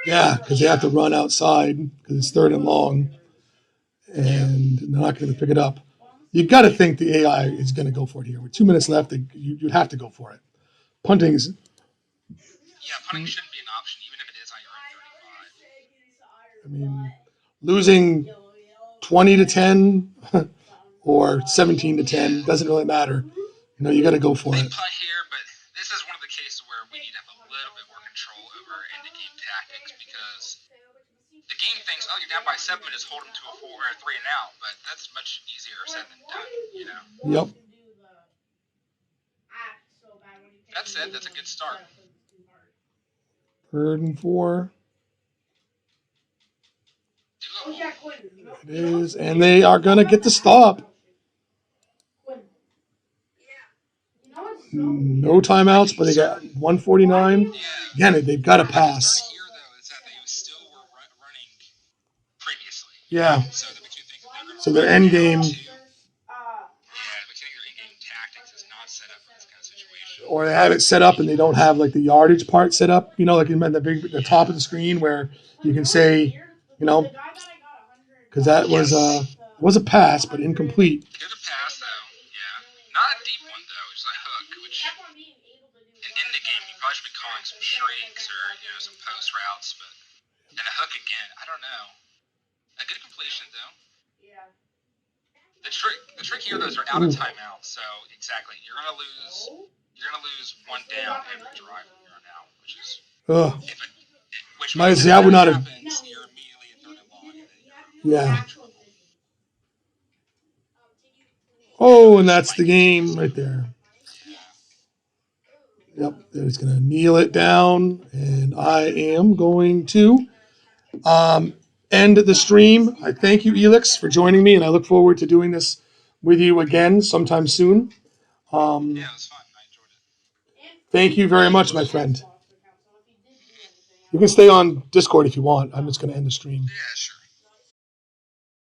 Yeah, because they have to run outside because it's 3rd and long, and they're not going to pick it up. You got to think the AI is going to go for it here. With 2 minutes left, you'd have to go for it. Punting is. Yeah, punting shouldn't be an option, even if it is on your own 35. I mean, losing 20-10 or 17-10 doesn't really matter. You got to go for it. They punt here, but this is one of the cases where we need to have a little bit more control over end-of-game tactics because the game thinks, oh, you're down by 7 minutes, hold them to a 4 or a 3 and out, but that's much easier said than done. Yep. That said, that's a good start. 3rd and 4. It is, and they are going to get the stop. No timeouts, but they got 149. Again, they've got to pass. Here, though, is that they still were running previously. Yeah. So that makes you think that they're going to So their end game. Yeah, it makes you think their in-game tactics is not set up for this kind of situation. Or they have it set up and they don't have like the yardage part set up. Like in the top of the screen where you can say, because that was a pass but incomplete. Good pass though, yeah. Not a deep one though. It's a hook, which in the game you probably should be calling some shrieks or some post routes, but and a hook again. I don't know. A good completion though. The trick here though is we're out of timeout, so exactly you're gonna lose one down every drive from here on out, which is Ugh. which Might means as if well, that would not have. happens, you're immediately in third and long, and then you're Yeah. in trouble. Oh, and that's the game right there. Yep, he's going to kneel it down, and I am going to end the stream. I thank you, Elix, for joining me, and I look forward to doing this with you again sometime soon. Yeah, it was fun. I enjoyed it. Thank you very much, my friend. You can stay on Discord if you want. I'm just going to end the stream. Yeah, sure.